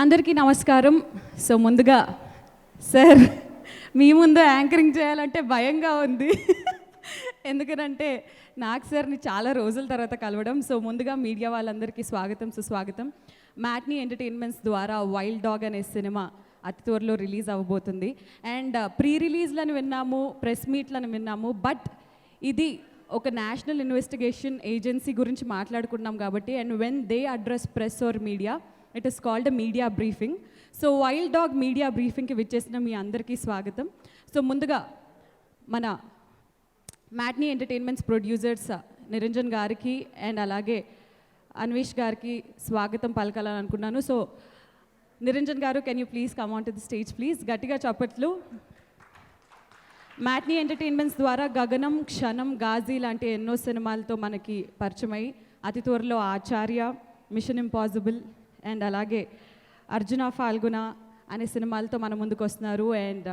అందరికీ నమస్కారం. సో ముందుగా సార్ మీ ముందు యాంకరింగ్ చేయాలంటే భయంగా ఉంది. ఎందుకంటే నాకు సార్ని చాలా రోజుల తర్వాత కలవడం. సో ముందుగా మీడియా వాళ్ళందరికీ స్వాగతం, సుస్వాగతం. మ్యాట్నీ ఎంటర్టైన్మెంట్స్ ద్వారా వైల్డ్ డాగ్ అనే సినిమా అతి త్వరలో రిలీజ్ అవ్వబోతుంది. అండ్ ప్రీ రిలీజ్లను విన్నాము, ప్రెస్ మీట్లను విన్నాము. బట్ ఇది ఒక నేషనల్ ఇన్వెస్టిగేషన్ ఏజెన్సీ గురించి మాట్లాడుకున్నాం కాబట్టి, and when they address press or media, it is called a media briefing. So wild dog media బ్రీఫింగ్కి విచ్చేసిన మీ అందరికీ స్వాగతం. సో ముందుగా మన మ్యాట్నీ ఎంటర్టైన్మెంట్స్ ప్రొడ్యూసర్స్ నిరంజన్ గారికి అండ్ అలాగే అన్వేష్ గారికి స్వాగతం పలకాలని అనుకున్నాను. సో నిరంజన్ గారు, can you please come on to the stage please. గట్టిగా చప్పట్లు. మ్యాట్నీ ఎంటర్టైన్మెంట్స్ ద్వారా గగనం, క్షణం, గాజీ లాంటి ఎన్నో సినిమాలతో మనకి పరిచయమై అతి త్వరలో ఆచార్య, మిషన్ ఇంపాసిబుల్ అండ్ అలాగే అర్జున ఫాల్గుణ అనే సినిమాలతో మన ముందుకు వస్తున్నారు. And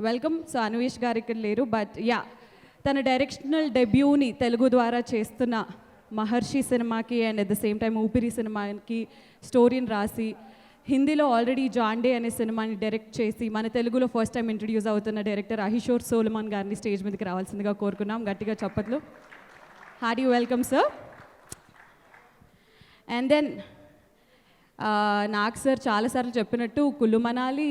welcome. సో అన్వేష్ గారు ఇక్కడ లేరు, బట్ యా, తన డైరెక్షనల్ డెబ్యూని తెలుగు ద్వారా చేస్తున్న మహర్షి సినిమాకి and at the same time ఊపిరి సినిమాకి స్టోరీని రాసి హిందీలో ఆల్రెడీ జాండే అనే సినిమాని డైరెక్ట్ చేసి మన తెలుగులో ఫస్ట్ టైం ఇంట్రడ్యూస్ అవుతున్న డైరెక్టర్ అహిషోర్ సోలమన్ గారిని స్టేజ్ మీదకి రావాల్సిందిగా కోరుకున్నాం. గట్టిగా చప్పట్లు. Hearty welcome sir. And then నాకు సార్ చాలాసార్లు చెప్పినట్టు కుల్లు మనాలి,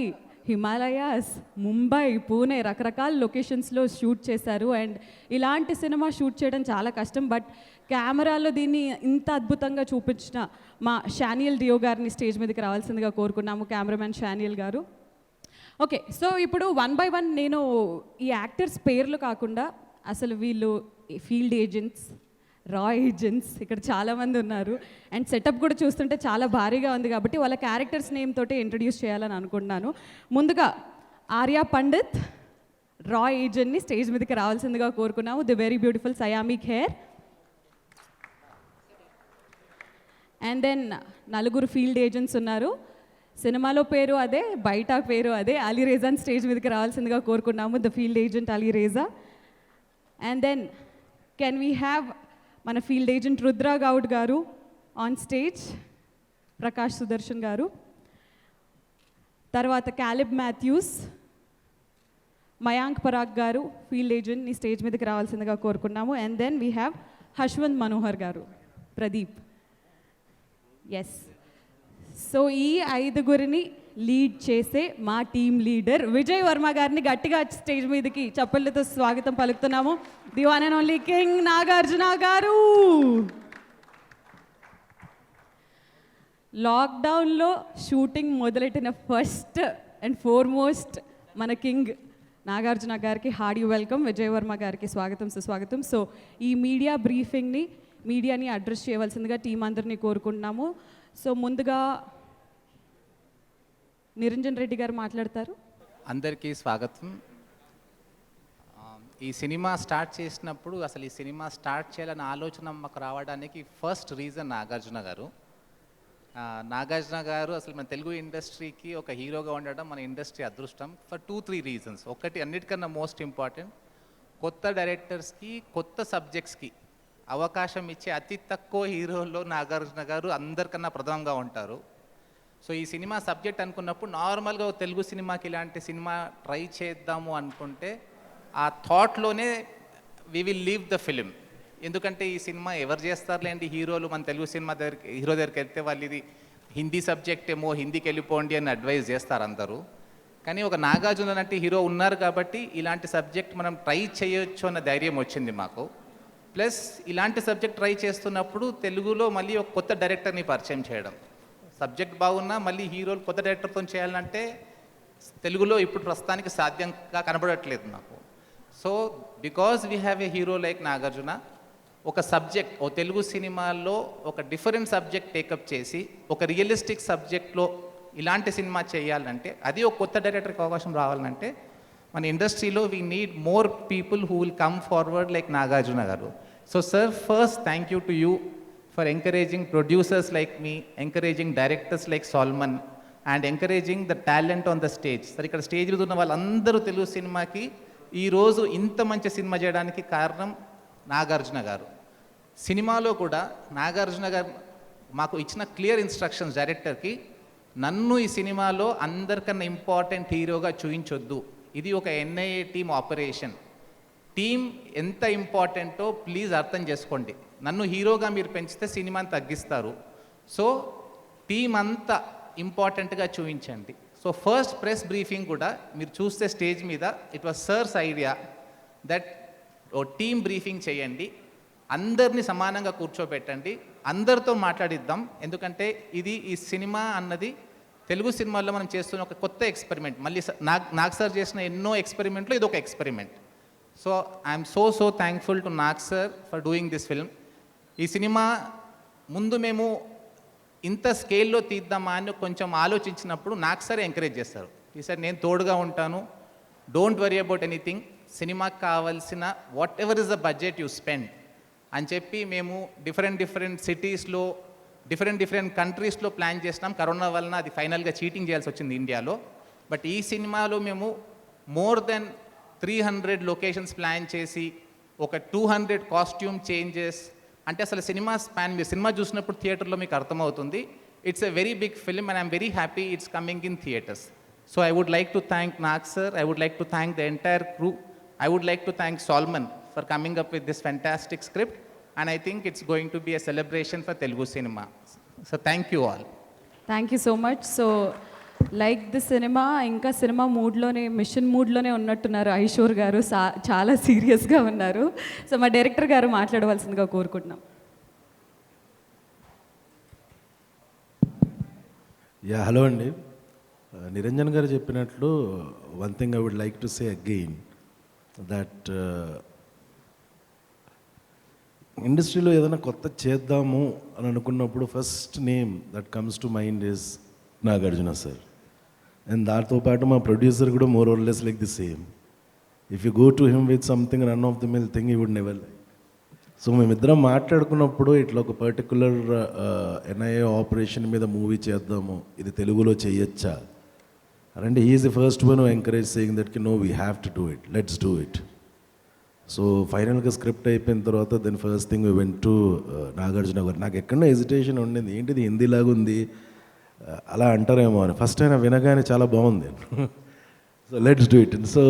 హిమాలయాస్, ముంబై, పూణే రకరకాల లొకేషన్స్లో షూట్ చేశారు. అండ్ ఇలాంటి సినిమా షూట్ చేయడం చాలా కష్టం. బట్ కెమెరాలో దీన్ని ఇంత అద్భుతంగా చూపించిన మా షానియల్ డియో గారిని స్టేజ్ మీదకి రావాల్సిందిగా కోరుకున్నాము, కెమెరామెన్ షానియల్ గారు. ఓకే, సో ఇప్పుడు వన్ బై వన్ నేను ఈ యాక్టర్స్ పేర్లు కాకుండా అసలు వీళ్ళు ఫీల్డ్ ఏజెంట్స్, రా ఏజెంట్స్ ఇక్కడ చాలామంది ఉన్నారు. అండ్ సెటప్ కూడా చూస్తుంటే చాలా భారీగా ఉంది కాబట్టి వాళ్ళ క్యారెక్టర్స్ నేమ్ తోటి ఇంట్రడ్యూస్ చేయాలని అనుకుంటున్నాను. ముందుగా ఆర్యా పండిత్ రా ఏజెంట్ని స్టేజ్ మీదకి రావాల్సిందిగా కోరుకున్నాము. The very beautiful Saiyami Kher. And then నలుగురు ఫీల్డ్ ఏజెంట్స్ ఉన్నారు. సినిమాలో పేరు అదే, బయట పేరు అదే. అలీ రేజాని స్టేజ్ మీదకి రావాల్సిందిగా కోరుకున్నాము, the field agent Ali Reza. And then can we have మన field agent Rudra Goud garu on stage, Prakash Sudarshan గారు. తర్వాత క్యాలిబ్ మాథ్యూస్, మయాంక్ పరాగ్ గారు ఫీల్డ్ ఏజెంట్ని స్టేజ్ మీదకి రావాల్సిందిగా కోరుకున్నాము. And then we have Hashwanth Manohar garu, Pradeep. Yes, so ఈ ఐదుగురిని లీడ్ చేసే మా టీమ్ లీడర్ విజయ్ వర్మ గారిని గట్టిగా స్టేజ్ మీదకి చప్పళ్ళతో స్వాగతం పలుకుతున్నాము. The one and only king Nagarjuna garu. లాక్డౌన్లో షూటింగ్ మొదలెట్టిన ఫస్ట్ అండ్ ఫోర్మోస్ట్ మన కింగ్ నాగార్జున గారికి హార్డీ వెల్కమ్. విజయ్ వర్మ గారికి స్వాగతం, సుస్వాగతం. సో ఈ మీడియా బ్రీఫింగ్ని, మీడియాని అడ్రస్ చేయవలసిందిగా టీం అందరినీ కోరుకుంటున్నాము. సో ముందుగా నిరంజన్ రెడ్డి గారు మాట్లాడతారు. అందరికీ స్వాగతం. ఈ సినిమా స్టార్ట్ చేసినప్పుడు అసలు ఈ సినిమా స్టార్ట్ చేయాలన్న ఆలోచన మాకు రావడానికి ఫస్ట్ రీజన్ నాగార్జున గారు. నాగార్జున గారు అసలు మన తెలుగు ఇండస్ట్రీకి ఒక హీరోగా ఉండడం మన ఇండస్ట్రీ అదృష్టం ఫర్ 2-3 రీజన్స్. ఒకటి, అన్నిటికన్నా మోస్ట్ ఇంపార్టెంట్, కొత్త డైరెక్టర్స్కి, కొత్త సబ్జెక్ట్స్కి అవకాశం ఇచ్చే అతి తక్కువ హీరోల్లో నాగార్జున గారు అందరికన్నా ప్రధానంగా ఉంటారు. సో ఈ సినిమా సబ్జెక్ట్ అనుకున్నప్పుడు నార్మల్గా తెలుగు సినిమాకి ఇలాంటి సినిమా ట్రై చేద్దాము అనుకుంటే ఆ థాట్లోనే we will leave the film. ఎందుకంటే ఈ సినిమా ఎవరు చేస్తారులేండి, హీరోలు మన తెలుగు సినిమా హీరో దగ్గరికి వెళ్తే వాళ్ళు ఇది హిందీ సబ్జెక్ట్ ఏమో, హిందీకి వెళ్ళిపోండి అని అడ్వైజ్ చేస్తారు అందరూ. కానీ ఒక నాగార్జున అంటే హీరో ఉన్నారు కాబట్టి ఇలాంటి సబ్జెక్ట్ మనం ట్రై చేయొచ్చు అన్న ధైర్యం వచ్చింది మాకు. ప్లస్ ఇలాంటి సబ్జెక్ట్ ట్రై చేస్తున్నప్పుడు తెలుగులో మళ్ళీ ఒక కొత్త డైరెక్టర్ని పరిచయం చేయడం, సబ్జెక్ట్ బాగున్నా మళ్ళీ హీరోలు కొత్త డైరెక్టర్తో చేయాలంటే తెలుగులో ఇప్పుడు ప్రస్తుతానికి సాధ్యంగా కనబడట్లేదు నాకు. So because we have a hero like Nagarjuna, ఒక సబ్జెక్ట్, ఓ తెలుగు సినిమాల్లో ఒక డిఫరెంట్ సబ్జెక్ట్ టేకప్ చేసి ఒక రియలిస్టిక్ సబ్జెక్ట్లో ఇలాంటి సినిమా చేయాలంటే, అది ఒక కొత్త డైరెక్టర్కి అవకాశం రావాలంటే మన ఇండస్ట్రీలో we need more people who will come forward like Nagarjuna garu. So sir, first thank you to you for encouraging producers like me, encouraging directors like Solomon, and encouraging the talent on the stage. సరే, ఇక్కడ stage మీద ఉన్న వాళ్ళందరూ తెలుగు సినిమాకి ఈరోజు ఇంత మంచి cinema చేయడానికి కారణం నాగార్జున గారు. సినిమాలో కూడా నాగార్జున గారు మాకు ఇచ్చిన క్లియర్ ఇన్స్ట్రక్షన్స్ డైరెక్టర్కి, నన్ను ఈ సినిమాలో అందరికన్నా ఇంపార్టెంట్ హీరోగా చూయించొద్దు, ఇది ఒక ఎన్ఐఏ టీమ్ ఆపరేషన్, టీమ్ ఎంత ఇంపార్టెంటో ప్లీజ్ అర్థం చేసుకోండి. నన్ను హీరోగా మీరు పెంచితే సినిమాని తగ్గిస్తారు. సో టీం అంతా ఇంపార్టెంట్గా చూపించండి. సో ఫస్ట్ ప్రెస్ బ్రీఫింగ్ కూడా మీరు చూస్తే స్టేజ్ మీద it was sir's idea that oh team briefing చేయండి, అందరినీ సమానంగా కూర్చోబెట్టండి, అందరితో మాట్లాడిద్దాం. ఎందుకంటే ఈ సినిమా అన్నది తెలుగు సినిమాల్లో మనం చేస్తున్న ఒక కొత్త ఎక్స్పెరిమెంట్. మళ్ళీ నాగ్ సార్ చేసిన ఎన్నో ఎక్స్పెరిమెంట్లో ఇది ఒక experiment. So I'm so thankful to Nag sir for doing this film. ఈ సినిమా ముందు మేము ఇంత స్కేల్లో తీద్దామా అని కొంచెం ఆలోచించినప్పుడు నాగ్ సార్ ఎంకరేజ్ చేస్తారు. ఈసారి నేను తోడుగా ఉంటాను, డోంట్ వరీ అబౌట్ ఎనీథింగ్, సినిమాకి కావాల్సిన what ever is the budget you spend అని చెప్పి మేము డిఫరెంట్ సిటీస్లో డిఫరెంట్ కంట్రీస్లో ప్లాన్ చేసినాం. కరోనా వలన అది ఫైనల్గా చీటింగ్ చేయాల్సి వచ్చింది ఇండియాలో. బట్ ఈ సినిమాలో మేము మోర్ దెన్ 300 లొకేషన్స్ ప్లాన్ చేసి ఒక 200 కాస్ట్యూమ్ చేంజెస్, అంటే అసలు సినిమా స్పాన్, మీరు సినిమా చూసినప్పుడు థియేటర్లో మీకు అర్థమవుతుంది. It's a very big film and I'm very happy it's coming in theatres. So I would like to thank Nag sir, I would like to thank the entire crew, I would like to thank Solomon for coming up with this fantastic script, and I think it's going to be a celebration for Telugu cinema. So thank you all. Thank you so much. So like the cinema, ఇంకా cinema మూడ్లోనే, machine మూడ్లోనే ఉన్నట్టున్నారు ఐశ్వర్ గారు, చాలా సీరియస్గా ఉన్నారు. So మా director గారు మాట్లాడవలసిందిగా కోరుకుంటున్నాం. హలో అండి. నిరంజన్ గారు చెప్పినట్లు one thing I would like to say again, that ఇండస్ట్రీలో ఏదైనా కొత్త చేద్దాము అని అనుకున్నప్పుడు first name that comes to mind is Nagarjuna sir. And దాంతో పాటు మా ప్రొడ్యూసర్ కూడా more or less like the same. If you go to him with something run of the mill thing you would never like. So మేమిద్దరం మాట్లాడుకున్నప్పుడు ఇట్లా ఒక particular NIA operation మీద movie చేద్దాము, ఇది తెలుగులో చేయొచ్చా అంటే he's the first one who encourage saying that no we have to do it, let's do it. So ఫైనల్గా స్క్రిప్ట్ అయిపోయిన తర్వాత then first thing we went to Nagarjuna గారు. నాకు ఎక్కడో హెజిటేషన్ ఉండింది, ఏంటిది హిందీలాగా ఉంది అలా అంటారేమో అని. ఫస్ట్ అయినా వినగానే చాలా బాగుంది. So let's do it. So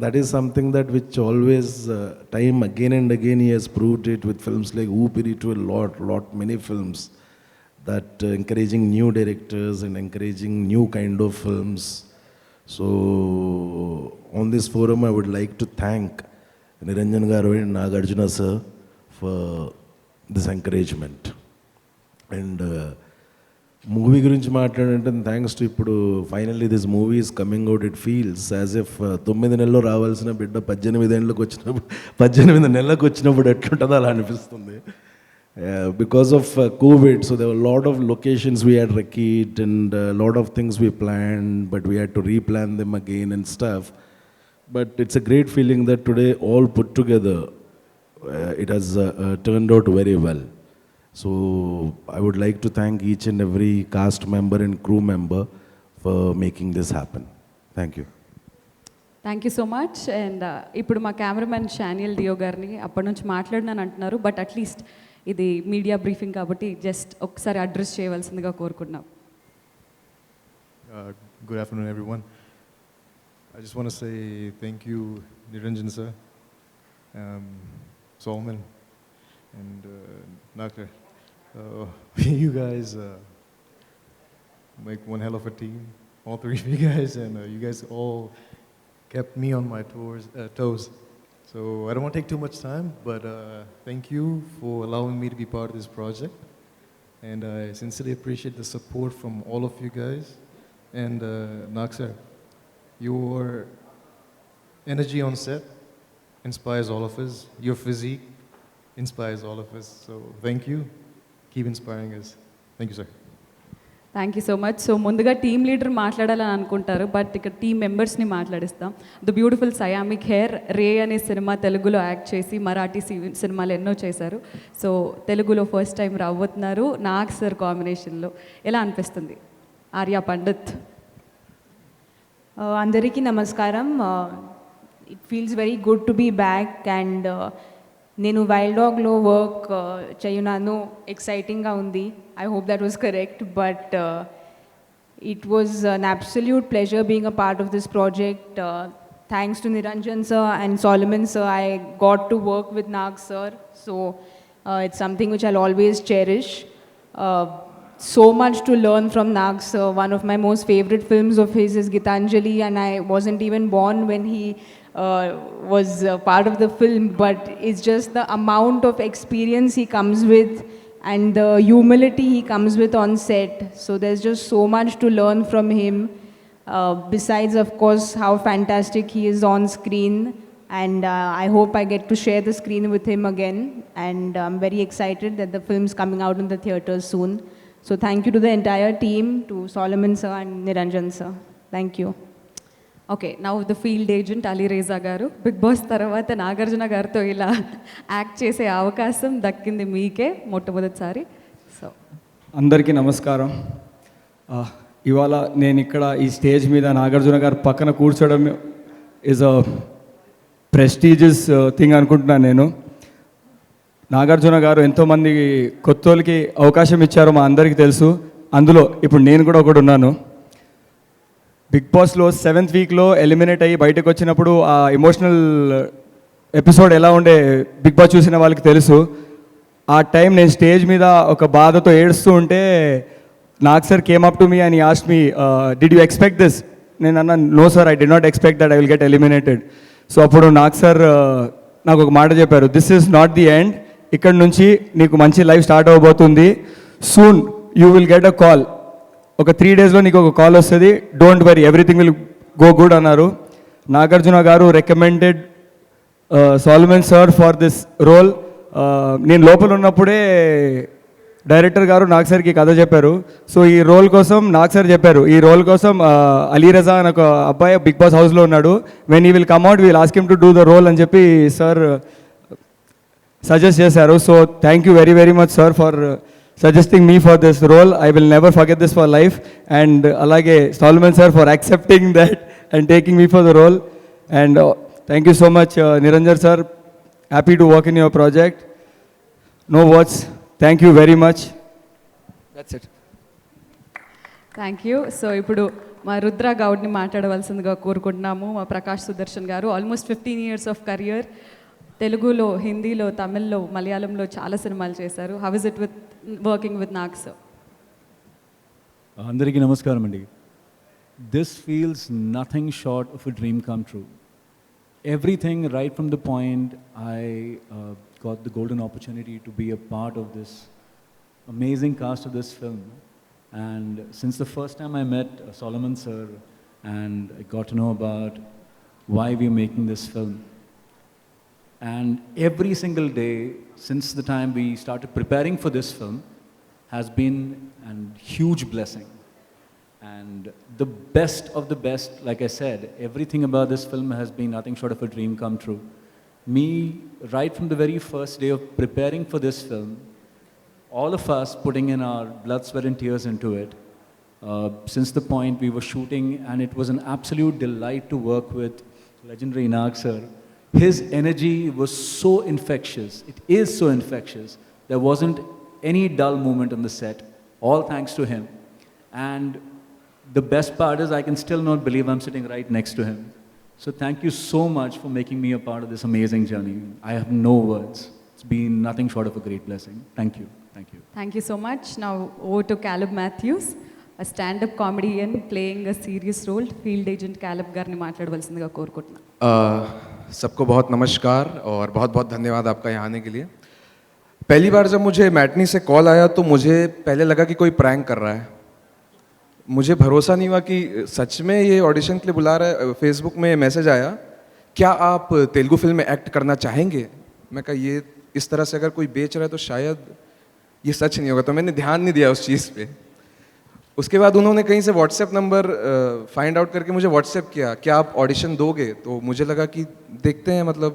that is something that which always time again and again he he's proved it with films like Oopiri to lot many films that encouraging new directors and encouraging new kind of films. So on this forum I would like to thank Niranjan garu and Nagarjuna sir for this encouragement. And movie గురించి మాట్లాడంటే thanks to ఇప్పుడు finally this movie is coming out. It feels as if 9 నెలల్లో రావాల్సిన బిడ్డ 18 నెలలకు వచ్చినప్పుడు ఎట్లుంటుందో అలా అనిపిస్తుంది. Because of COVID, so there were a lot of locations we had recceived and a lot of things we planned, but we had to replan them again and stuff. But it's a great feeling that today all put together, it has turned out very well. So I would like to thank each and every cast member and crew member for making this happen. Thank you. Thank you so much. And ఇప్పుడు మా cameraman షానియల్ డియో గారిని అప్పటి నుంచి మాట్లాడినాను అంటున్నారు, but at least ఇది media briefing కాబట్టి just ఒకసారి address చేయవలసిందిగా కోరుకుంటున్నాం. Good afternoon, everyone. I just want to say thank you, Niranjan sir, Solomon, and Nagar. You guys make one hell of a team, all three of you guys, and you guys all kept me on my toes. So I don't want to take too much time, but thank you for allowing me to be part of this project. And I sincerely appreciate the support from all of you guys. And Nag sir, your energy on set inspires all of us. Your physique inspires all of us. So thank you. Keep inspiring us. Thank you, sir. Thank you so much. So ముందుగా team leader మాట్లాడాలని అనుకుంటారు, but ఇక్కడ team మెంబర్స్ని మాట్లాడిస్తాం. The beautiful Saiyami hair రే అనే cinema తెలుగులో act చేసి మరాఠీ సినిమాలు ఎన్నో చేశారు. సో తెలుగులో ఫస్ట్ టైం రాబోతున్నారు నాగ్ సార్ కాంబినేషన్లో. ఎలా అనిపిస్తుంది? ఆర్యా పండిత్. అందరికీ నమస్కారం. It feels very good to be back and నేను వైల్డ్ డాగ్లో వర్క్ చేయున్నాను. ఎక్సైటింగ్గా ఉంది. I hope that was correct. But It was an absolute pleasure being a part of this project. Thanks to Niranjan sir and Solomon sir, I got to work with Nag sir. So it's something which I'll always cherish. So much to learn from Nag sir. One of my most favorite films of his is Gitanjali, and I wasn't even born when he was part of the film, but it's just the amount of experience he comes with and the humility he comes with on set. So there's just so much to learn from him. Besides, of course, how fantastic he is on screen. And I hope I get to share the screen with him again. And I'm very excited that the film's coming out in the theaters soon. So thank you to the entire team, to Solomon sir and Niranjan sir. Thank you. Okay now the field agent Ali Reza garu. Bigg boss తర్వాత నాగార్జున గారితో ఇలా act చేసే అవకాశం దక్కింది మీకే మొట్టమొదటిసారి. So అందరికీ నమస్కారం. ఇవాళ నేను ఇక్కడ ఈ స్టేజ్ మీద నాగార్జున గారు పక్కన కూర్చోవడం ఈజ్ అ ప్రెస్టీజియస్ థింగ్ అనుకుంటున్నాను నేను. నాగార్జున గారు ఎంతోమంది కొత్తోళ్ళకి అవకాశం ఇచ్చారో మా అందరికీ తెలుసు. అందులో ఇప్పుడు నేను కూడా ఒకడు ఉన్నాను. బిగ్ బాస్లో 7th వీక్లో ఎలిమినేట్ అయ్యి బయటకు వచ్చినప్పుడు ఆ ఎమోషనల్ ఎపిసోడ్ ఎలా ఉండే బిగ్ బాస్ చూసిన వాళ్ళకి తెలుసు. ఆ టైం నేను స్టేజ్ మీద ఒక బాధతో ఏడుస్తూ ఉంటే Nag sir came up to me and asked me, did you expect this? నేను అన్నా, no sir, I did not expect that I will get eliminated. So అప్పుడు నాగ్ సార్ నాకు ఒక మాట చెప్పారు, this is not the end, ఇక్కడ నుంచి నీకు మంచి లైఫ్ స్టార్ట్ అవ్వబోతుంది, soon you will get a call, ఒక 3 daysలో నీకు ఒక కాల్ వస్తుంది, don't worry, everything will go good అన్నారు. నాగార్జున గారు recommended Solomon sir for this role. నేను లోపల ఉన్నప్పుడే డైరెక్టర్ గారు నాగ్ సార్కి కథ చెప్పారు. సో ఈ రోల్ కోసం నాగ్ సార్ చెప్పారు, ఈ రోల్ కోసం అలీ రజా అని ఒక అబ్బాయి బిగ్ బాస్ హౌస్లో ఉన్నాడు, when he will come out will ask him to do the role అని చెప్పి సార్ సజెస్ట్ చేశారు. So thank you very very much sir for suggesting me for this role. I will never forget this for life. And alage Solomon sir for accepting that and taking me for the role. And thank you so much Niranjan sir. Happy to work in your project. No words. Thank you very much. That's it. Thank you. So ఇప్పుడు మా రుద్ర గౌడ్ని మాట్లాడవలసిందిగా కోరుకుంటున్నాము. మా ప్రకాష్ సుదర్శన్ గారు almost 15 years of career, తెలుగులో, హిందీలో, తమిళ్లో, మలయాళంలో చాలా సినిమాలు చేశారు. How is it with working with Nag sir? అందరికీ నమస్కారం అండి. This feels nothing short of a dream come true. Everything right from the point I got the golden opportunity to be a part of this amazing cast of this film. And since the first time I met Solomon sir and I got to know about why we're making this film, and every single day since the time we started preparing for this film has been a huge blessing. And the best of the best, like I said, everything about this film has been nothing short of a dream come true. Me, right from the very first day of preparing for this film, all of us putting in our blood, sweat and tears into it, since the point we were shooting, and it was an absolute delight to work with legendary Nag sir. His energy was so infectious. It is so infectious. There wasn't any dull moment on the set, all thanks to him. And the best part is I can still not believe I'm sitting right next to him. So thank you so much for making me a part of this amazing journey. I have no words. It's been nothing short of a great blessing. Thank you. Thank you. Thank you so much. Now over to Caleb Matthews, a stand-up comedian playing a serious role. Field agent Caleb గారిని మాట్లాడవలసిందిగా కోరుకుంటున్నాను. सबको बहुत नमस्कार और बहुत बहुत धन्यवाद आपका यहाँ आने के लिए. पहली बार जब मुझे मैटनी से कॉल आया तो मुझे पहले लगा कि कोई प्रैंक कर रहा है. मुझे भरोसा नहीं हुआ कि सच में ये ऑडिशन के लिए बुला रहा है. फेसबुक में मैसेज आया, क्या आप तेलुगु फिल्म में एक्ट करना चाहेंगे? मैं कहा ये इस तरह से अगर कोई बेच रहा है तो शायद ये सच नहीं होगा. तो मैंने ध्यान नहीं दिया उस चीज़ पे. उसके बाद उन्होंने कहीं से व्हाट्सएप नंबर फाइंड आउट करके मुझे व्हाट्सएप किया, क्या आप ऑडिशन दोगे? तो मुझे लगा कि देखते हैं मतलब.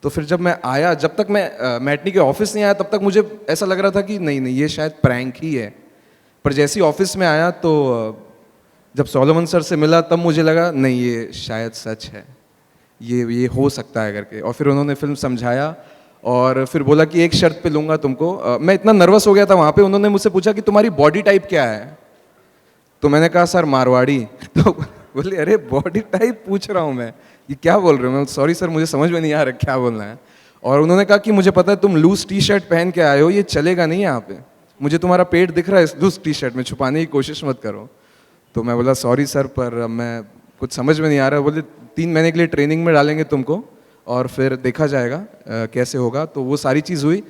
तो फिर जब मैं आया, जब तक मैं मैटनी के ऑफिस नहीं आया तब तक मुझे ऐसा लग रहा था कि नहीं नहीं ये शायद प्रैंक ही है. पर जैसे ही ऑफिस में आया तो जब सोलोमन सर से मिला तब मुझे लगा नहीं ये शायद सच है, ये हो सकता है करके. और फिर उन्होंने फिल्म समझाया और फिर बोला कि एक शर्त पे लूँगा तुमको. मैं इतना नर्वस हो गया था वहाँ पे. उन्होंने मुझसे पूछा कि तुम्हारी बॉडी टाइप क्या है. तो मैंने कहा सर मारवाड़ी। तो बोले अरे बॉडी टाइप पूछ रहा हूँ मैं, ये क्या बोल रहे हो? मैं सॉरी सर मुझे समझ में नहीं आ रहा क्या बोलना है। और उन्होंने कहा कि मुझे पता है तुम लूज टी शर्ट पहन के आए हो, ये चलेगा नहीं यहाँ पे, मुझे तुम्हारा पेट दिख रहा है इस लूज टी शर्ट में, छुपाने की कोशिश मत करो। तो मैं बोला सॉरी सर पर मैं कुछ समझ में नहीं आ रहा। बोले 3 महीने के लिए ट्रेनिंग में डालेंगे तुमको और फिर देखा जाएगा कैसे होगा। तो वो सारी चीज़ हुई।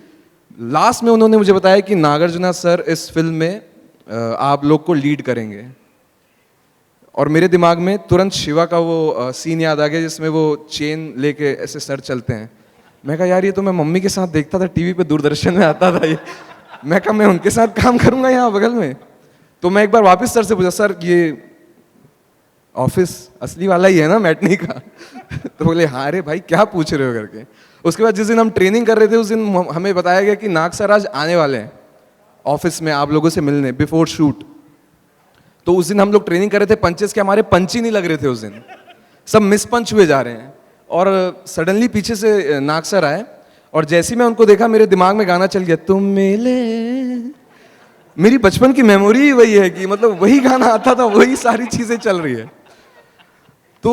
लास्ट में उन्होंने मुझे बताया कि नागार्जुना सर इस फिल्म में आप लोग को लीड करेंगे। और मेरे दिमाग में तुरंत शिवा का वो सीन याद आ गया जिसमें वो चेन लेके ऐसे सर चलते हैं। मैं कहा यार ये तो मैं मम्मी के साथ देखता था टीवी पे, दूरदर्शन में आता था ये। मैं कहा मैं उनके साथ काम करूंगा यहाँ बगल में। तो मैं एक बार वापस सर से पूछा सर ये ऑफिस असली वाला ही है ना मैटनी का? तो बोले हाँ। अरे भाई क्या पूछ रहे हो करके। उसके बाद जिस दिन हम ट्रेनिंग कर रहे थे उस दिन हमें बताया गया कि नाग सर आज आने वाले हैं ऑफिस में आप लोगों से मिलने बिफोर शूट। तो उस दिन हम लोग ट्रेनिंग कर रहे थे पंचेस के, हमारे पंच ही नहीं लग रहे थे उस दिन, सब मिस पंच हुए जा रहे हैं। और सडनली पीछे से नाग सर आए और जैसे ही मैं उनको देखा मेरे दिमाग में गाना चल गया, तुम मिले। मेरी बचपन की मेमोरी ही वही है कि मतलब वही गाना आता था, वही सारी चीजें चल रही है। तो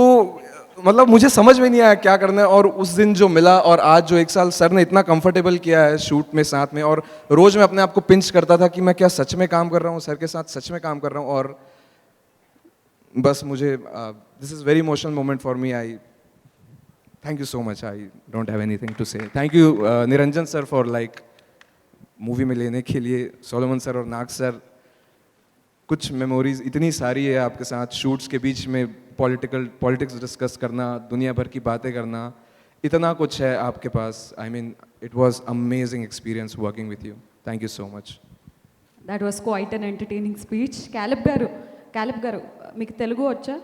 मतलब मुझे समझ में नहीं आया क्या करना है। और उस दिन जो मिला और आज जो 1 साल सर ने इतना कंफर्टेबल किया है शूट में साथ में, और रोज मैं अपने आप को पिंच करता था कि मैं क्या सच में काम कर रहा हूँ सर के साथ, सच में काम कर रहा हूँ। और बस मुझे this is very emotional moment for me. I thank you so much, I don't have anything to say. Thank you Niranjan sir for like movie में लेने के लिए, सोलोमन सर और नाग सर। कुछ मेमोरीज इतनी सारी है आपके साथ, शूट्स के बीच में पॉलिटिक्स डिस्कस करना, दुनिया भर की बातें करना, इतना कुछ है आपके पास। I mean it was amazing experience working with you. Thank you so much. That was quite an entertaining speech. క్యాలిబ్ గారు మీకు తెలుగు వచ్చా?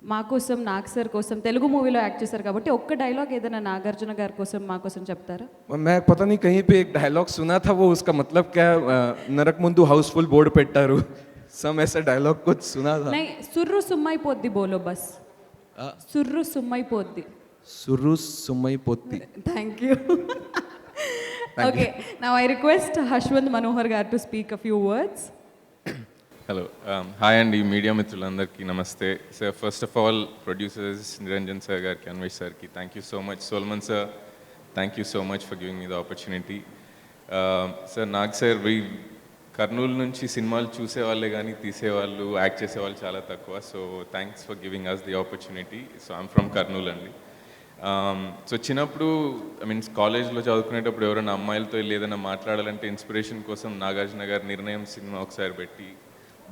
మా కోసం నాగ్ సార్ కోసం తెలుగు మూవీలో యాక్ట్ చేశారు కాబట్టి ఒక్క డైలాగ్ ఏదైనా నాగార్జున గారి కోసం మా కోసం చెప్తారా? मैं पता नहीं कहीं पे एक डायलॉग सुना था, वो उसका मतलब क्या नरक मुंदु हाउसफुल बोर्ड పెట్టారు, सम ऐसा डायलॉग कुछ सुना था। नहीं, सुर्रु सुम्मई पोद्दी बोलो बस. सुर्रु सुम्मई पोद्दी. सुरु सुमई पोती। Thank you. Okay, now I request Hashwant Manohar garu to speak a few words. Hello hi అండి మీడియా మిత్రులందరికీ నమస్తే sir. First of all producers Niranjan sir గారికి, అన్వేష్ సార్కి thank you so much. Solomon sir thank you so much for giving me the opportunity. Sir Nag sir Kurnool నుంచి సినిమాలు చూసేవాళ్ళే కానీ తీసేవాళ్ళు, యాక్ట్ చేసేవాళ్ళు చాలా తక్కువ. So thanks for giving us the opportunity. So I'm from Kurnool అండి. సో చిన్నప్పుడు ఐ మీన్స్ కాలేజ్లో చదువుకునేటప్పుడు ఎవరైనా అమ్మాయిలతో వెళ్ళి ఏదైనా మాట్లాడాలంటే ఇన్స్పిరేషన్ కోసం నాగార్జున గారి నిర్ణయం సినిమా ఒకసారి పెట్టి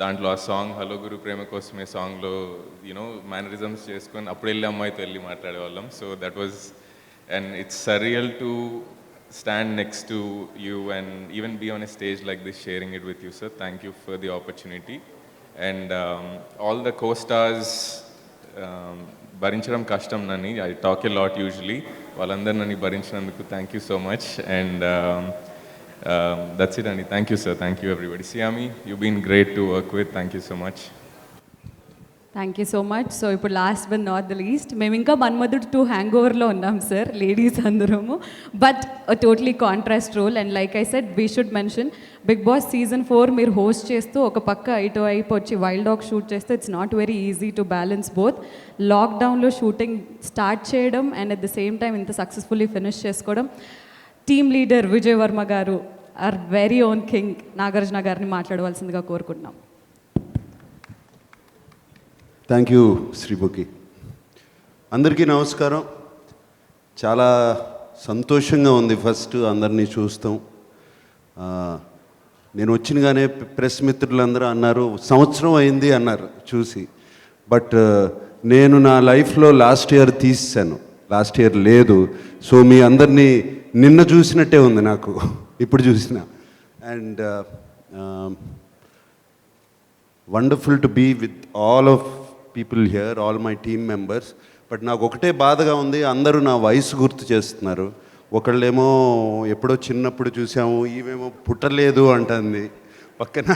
దాంట్లో ఆ సాంగ్ హలో గురు ప్రేమ కోసమే సాంగ్లో యూనో మేనరిజమ్స్ చేసుకొని అప్పుడు వెళ్ళి అమ్మాయితో వెళ్ళి మాట్లాడేవాళ్ళం. So that was and it's surreal to stand next to you and even be on a stage like this sharing it with you sir. Thank you for the opportunity. And all the co stars భరించడం కష్టం నన్ను, I talk a lot usually, వాళ్ళందరూ నన్ను భరించినందుకు thank you so much. And that's it, Andy. Thank you, sir. Thank you, everybody. Siami, you've been great to work with. Thank you so much. Thank you so much. So ఇప్పుడు last but not the least, మేము ఇంకా Manmadhudu 2 hang ఓవర్లో ఉన్నాం sir, ladies అందరము. But totally contrast role. And like I said, we should mention Bigg Boss season 4 మీరు host చేస్తూ ఒక పక్క ఇటువైపు వచ్చి వైల్డ్ డాగ్ షూట్ చేస్తే it's not very easy to balance both. లాక్డౌన్లో షూటింగ్ స్టార్ట్ చేయడం and at the same time ఇంత సక్సెస్ఫుల్లీ ఫినిష్ చేసుకోవడం. టీమ్ లీడర్ విజయ్ వర్మ గారు, our very own king, Nagarjuna గారిని మాట్లాడవలసిందిగా కోరుకుంటున్నాం. Thank you Sreemukhi. అందరికీ నమస్కారం. చాలా సంతోషంగా ఉంది ఫస్ట్ అందరినీ చూస్తాం. నేను వచ్చినగానే ప్రెస్ మిత్రులందరూ అన్నారు సంవత్సరం అయింది అన్నారు చూసి. బట్ నేను నా లైఫ్లో లాస్ట్ ఇయర్ తీసాను, లాస్ట్ ఇయర్ లేదు. సో మీ అందరినీ నిన్న చూసినట్టే ఉంది నాకు ఇప్పుడు చూసిన. And wonderful to be with all of people here, all my team members. But నాకు ఒకటే బాధగా ఉంది, అందరూ నా వయసు గుర్తు చేస్తున్నారు. ఒకళ్ళేమో ఎప్పుడో చిన్నప్పుడు చూసాము, ఈమెమో పుట్టలేదు అంటుంది పక్కన.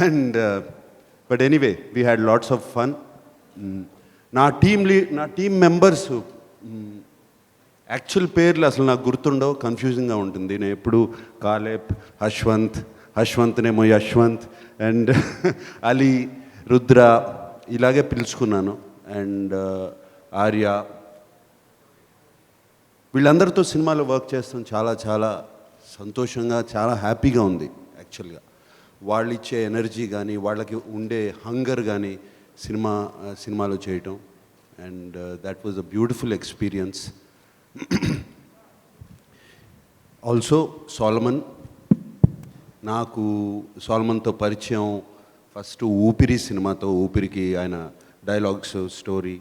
And but anyway we had lots of fun. నా టీమ్ మెంబర్స్ యాక్చువల్ పేర్లు అసలు నాకు గుర్తుండవు, కన్ఫ్యూజింగ్గా ఉంటుంది. నేను ఎప్పుడు కాలేబ్, హష్వంత్, హశ్వంత్నేమో యశ్వంత్ అండ్ అలీ, రుద్ర ఇలాగే పిలుచుకున్నాను. అండ్ ఆర్య, వీళ్ళందరితో సినిమాలో వర్క్ చేస్తాం చాలా చాలా సంతోషంగా, చాలా హ్యాపీగా ఉంది యాక్చువల్గా. వాళ్ళు ఇచ్చే ఎనర్జీ కానీ, వాళ్ళకి ఉండే హంగర్ కానీ సినిమాలో చేయటం. And that was a beautiful experience. Also Solomon, నాకు సోలమన్తో పరిచయం ఫస్ట్ ఊపిరి సినిమాతో. ఊపిరికి ఆయన dialogues, story,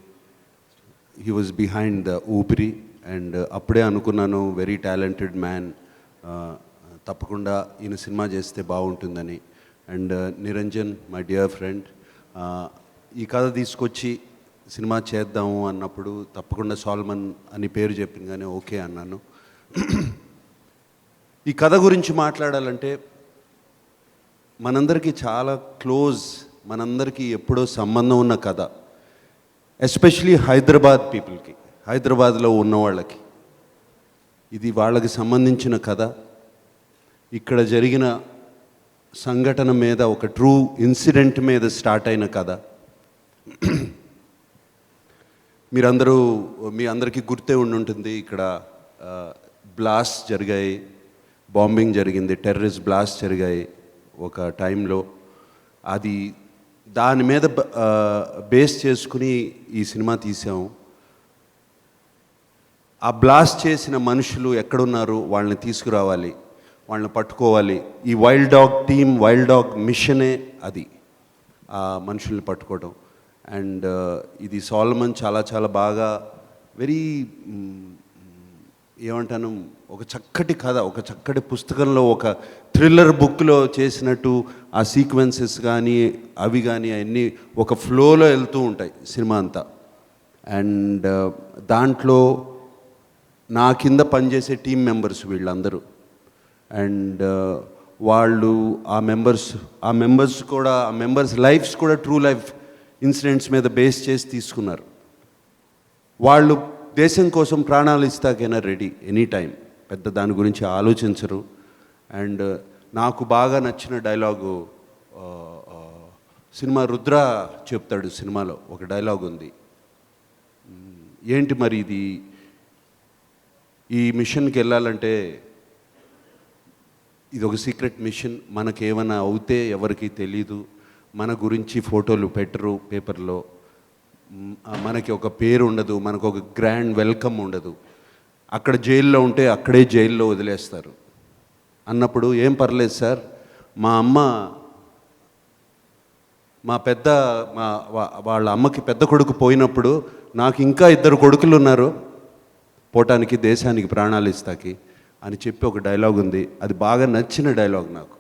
he was behind the ఊపిరి. అండ్ అప్పుడే అనుకున్నాను, వెరీ టాలెంటెడ్ మ్యాన్, తప్పకుండా ఈయన సినిమా చేస్తే బాగుంటుందని. And Niranjan, my dear friend, ఈ కథ తీసుకొచ్చి సినిమా చేద్దాము అన్నప్పుడు తప్పకుండా సోల్మన్ అని పేరు చెప్పింది, ఓకే అన్నాను. ఈ కథ గురించి మాట్లాడాలంటే మనందరికీ చాలా క్లోజ్, మనందరికీ ఎప్పుడో సంబంధం ఉన్న కథ. ఎస్పెషలీ హైదరాబాద్ పీపుల్కి, హైదరాబాద్లో ఉన్న వాళ్ళకి ఇది వాళ్ళకి సంబంధించిన కథ. ఇక్కడ జరిగిన సంఘటన మీద, ఒక ట్రూ ఇన్సిడెంట్ మీద స్టార్ట్ అయిన కథ. మీ అందరికీ గుర్తే ఉండుంటుంది, ఇక్కడ బ్లాస్ట్ జరిగాయి, బాంబింగ్ జరిగింది, టెర్రరిస్ట్ బ్లాస్ట్ జరిగాయి ఒక టైంలో. దాని మీద బేస్ చేసుకుని ఈ సినిమా తీసాము. ఆ బ్లాస్ట్ చేసిన మనుషులు ఎక్కడున్నారు, వాళ్ళని తీసుకురావాలి, వాళ్ళని పట్టుకోవాలి. ఈ wild dog team, wild dog మిషనే అది, ఆ మనుషుల్ని పట్టుకోవడం. అండ్ ఇది సోలమన్ చాలా చాలా బాగా, వెరీ ఏమంటాను, ఒక చక్కటి కథ, ఒక చక్కటి పుస్తకంలో, ఒక థ్రిల్లర్ బుక్లో చేసినట్టు ఆ సీక్వెన్సెస్ కానీ అవి కానీ అన్నీ ఒక ఫ్లోలో వెళ్తూ ఉంటాయి సినిమా అంతా. అండ్ దాంట్లో నా కింద పనిచేసే టీం మెంబర్స్ వీళ్ళందరూ. అండ్ వాళ్ళు ఆ మెంబర్స్ లైఫ్స్ కూడా ట్రూ లైఫ్ ఇన్సిడెంట్స్ మీద బేస్ చేసి తీసుకున్నారు. వాళ్ళు దేశం కోసం ప్రాణాలు ఇస్తాకైనా రెడీ ఎనీ టైం, పెద్ద దాని గురించి ఆలోచించరు. అండ్ నాకు బాగా నచ్చిన డైలాగు సినిమా రుద్ర చెప్తాడు. సినిమాలో ఒక డైలాగ్ ఉంది, ఏంటి మరి ఇది, ఈ మిషన్కి వెళ్ళాలంటే ఇది ఒక సీక్రెట్ మిషన్, మనకేమైనా అవుతే ఎవరికి తెలీదు, మన గురించి ఫోటోలు పెట్టరు పేపర్లో, మనకి ఒక పేరు ఉండదు, మనకు ఒక గ్రాండ్ వెల్కమ్ ఉండదు, అక్కడ జైల్లో ఉంటే అక్కడే జైల్లో వదిలేస్తారు అన్నప్పుడు, ఏం పర్లేదు సార్, మా అమ్మ వాళ్ళ అమ్మకి పెద్ద కొడుకు పోయినప్పుడు నాకు ఇంకా 2 కొడుకులు ఉన్నారు పోవటానికి, దేశానికి ప్రాణాలు ఇస్తాకి అని చెప్పి ఒక డైలాగ్ ఉంది. అది బాగా నచ్చిన డైలాగ్ నాకు.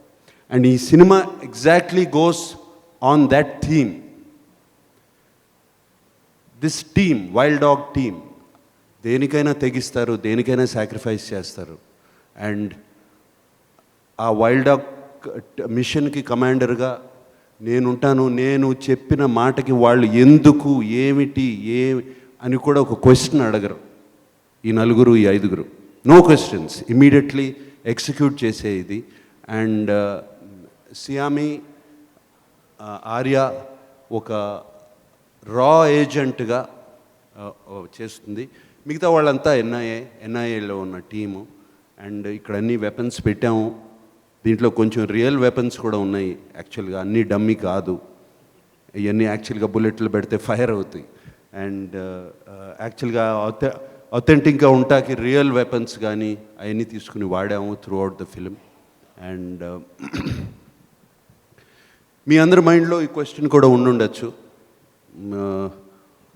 అండ్ ఈ cinema exactly goes on that theme. This team, wild dog team, దేనికైనా తెగిస్తారు, దేనికైనా సాక్రిఫైస్ చేస్తారు. అండ్ ఆ వైల్డ్ డాగ్ మిషన్కి కమాండర్గా నేనుంటాను. నేను చెప్పిన మాటకి వాళ్ళు ఎందుకు, ఏమిటి, అని కూడా ఒక క్వశ్చన్ అడగరు ఈ 4, ఈ 5. నో క్వశ్చన్స్, ఇమీడియట్లీ ఎగ్జిక్యూట్ చేసే ఇది. అండ్ సియామి, ఆర్య ఒక రా ఏజెంట్గా చేస్తుంది. మిగతా వాళ్ళంతా ఎన్ఐఏలో ఉన్న టీము. అండ్ ఇక్కడ అన్ని వెపన్స్ పెట్టాము. దీంట్లో కొంచెం రియల్ వెపన్స్ కూడా ఉన్నాయి యాక్చువల్గా, అన్నీ డమ్మీ కాదు. ఇవన్నీ యాక్చువల్గా బుల్లెట్లు పెడితే ఫైర్ అవుతాయి. అండ్ యాక్చువల్గా అథెంటిక్గా ఉంటాకి రియల్ వెపన్స్ కానీ అవన్నీ తీసుకుని వాడాము throughout the film. And మీ అందరి మైండ్లో ఈ క్వశ్చన్ కూడా ఉండుండొచ్చు,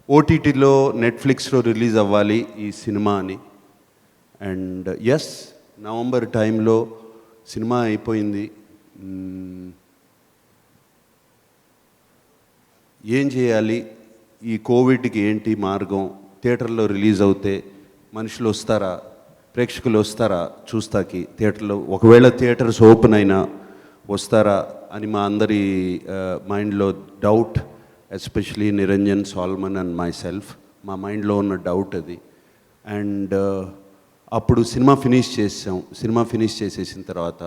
ఓటీటీలో నెట్ఫ్లిక్స్లో రిలీజ్ అవ్వాలి ఈ సినిమా అని. అండ్ ఎస్, నవంబర్ టైంలో సినిమా అయిపోయింది. ఏం చేయాలి, ఈ కోవిడ్కి ఏంటి మార్గం, థియేటర్లో రిలీజ్ అవుతే మనుషులు వస్తారా, ప్రేక్షకులు వస్తారా చూస్తాకి థియేటర్లో, ఒకవేళ థియేటర్స్ ఓపెన్ అయినా వస్తారా అని మా అందరి మైండ్లో doubt, especially Niranjan, Solomon and my self, మా మైండ్లో ఉన్న డౌట్ అది. అండ్ అప్పుడు సినిమా ఫినిష్ చేసేసిన తర్వాత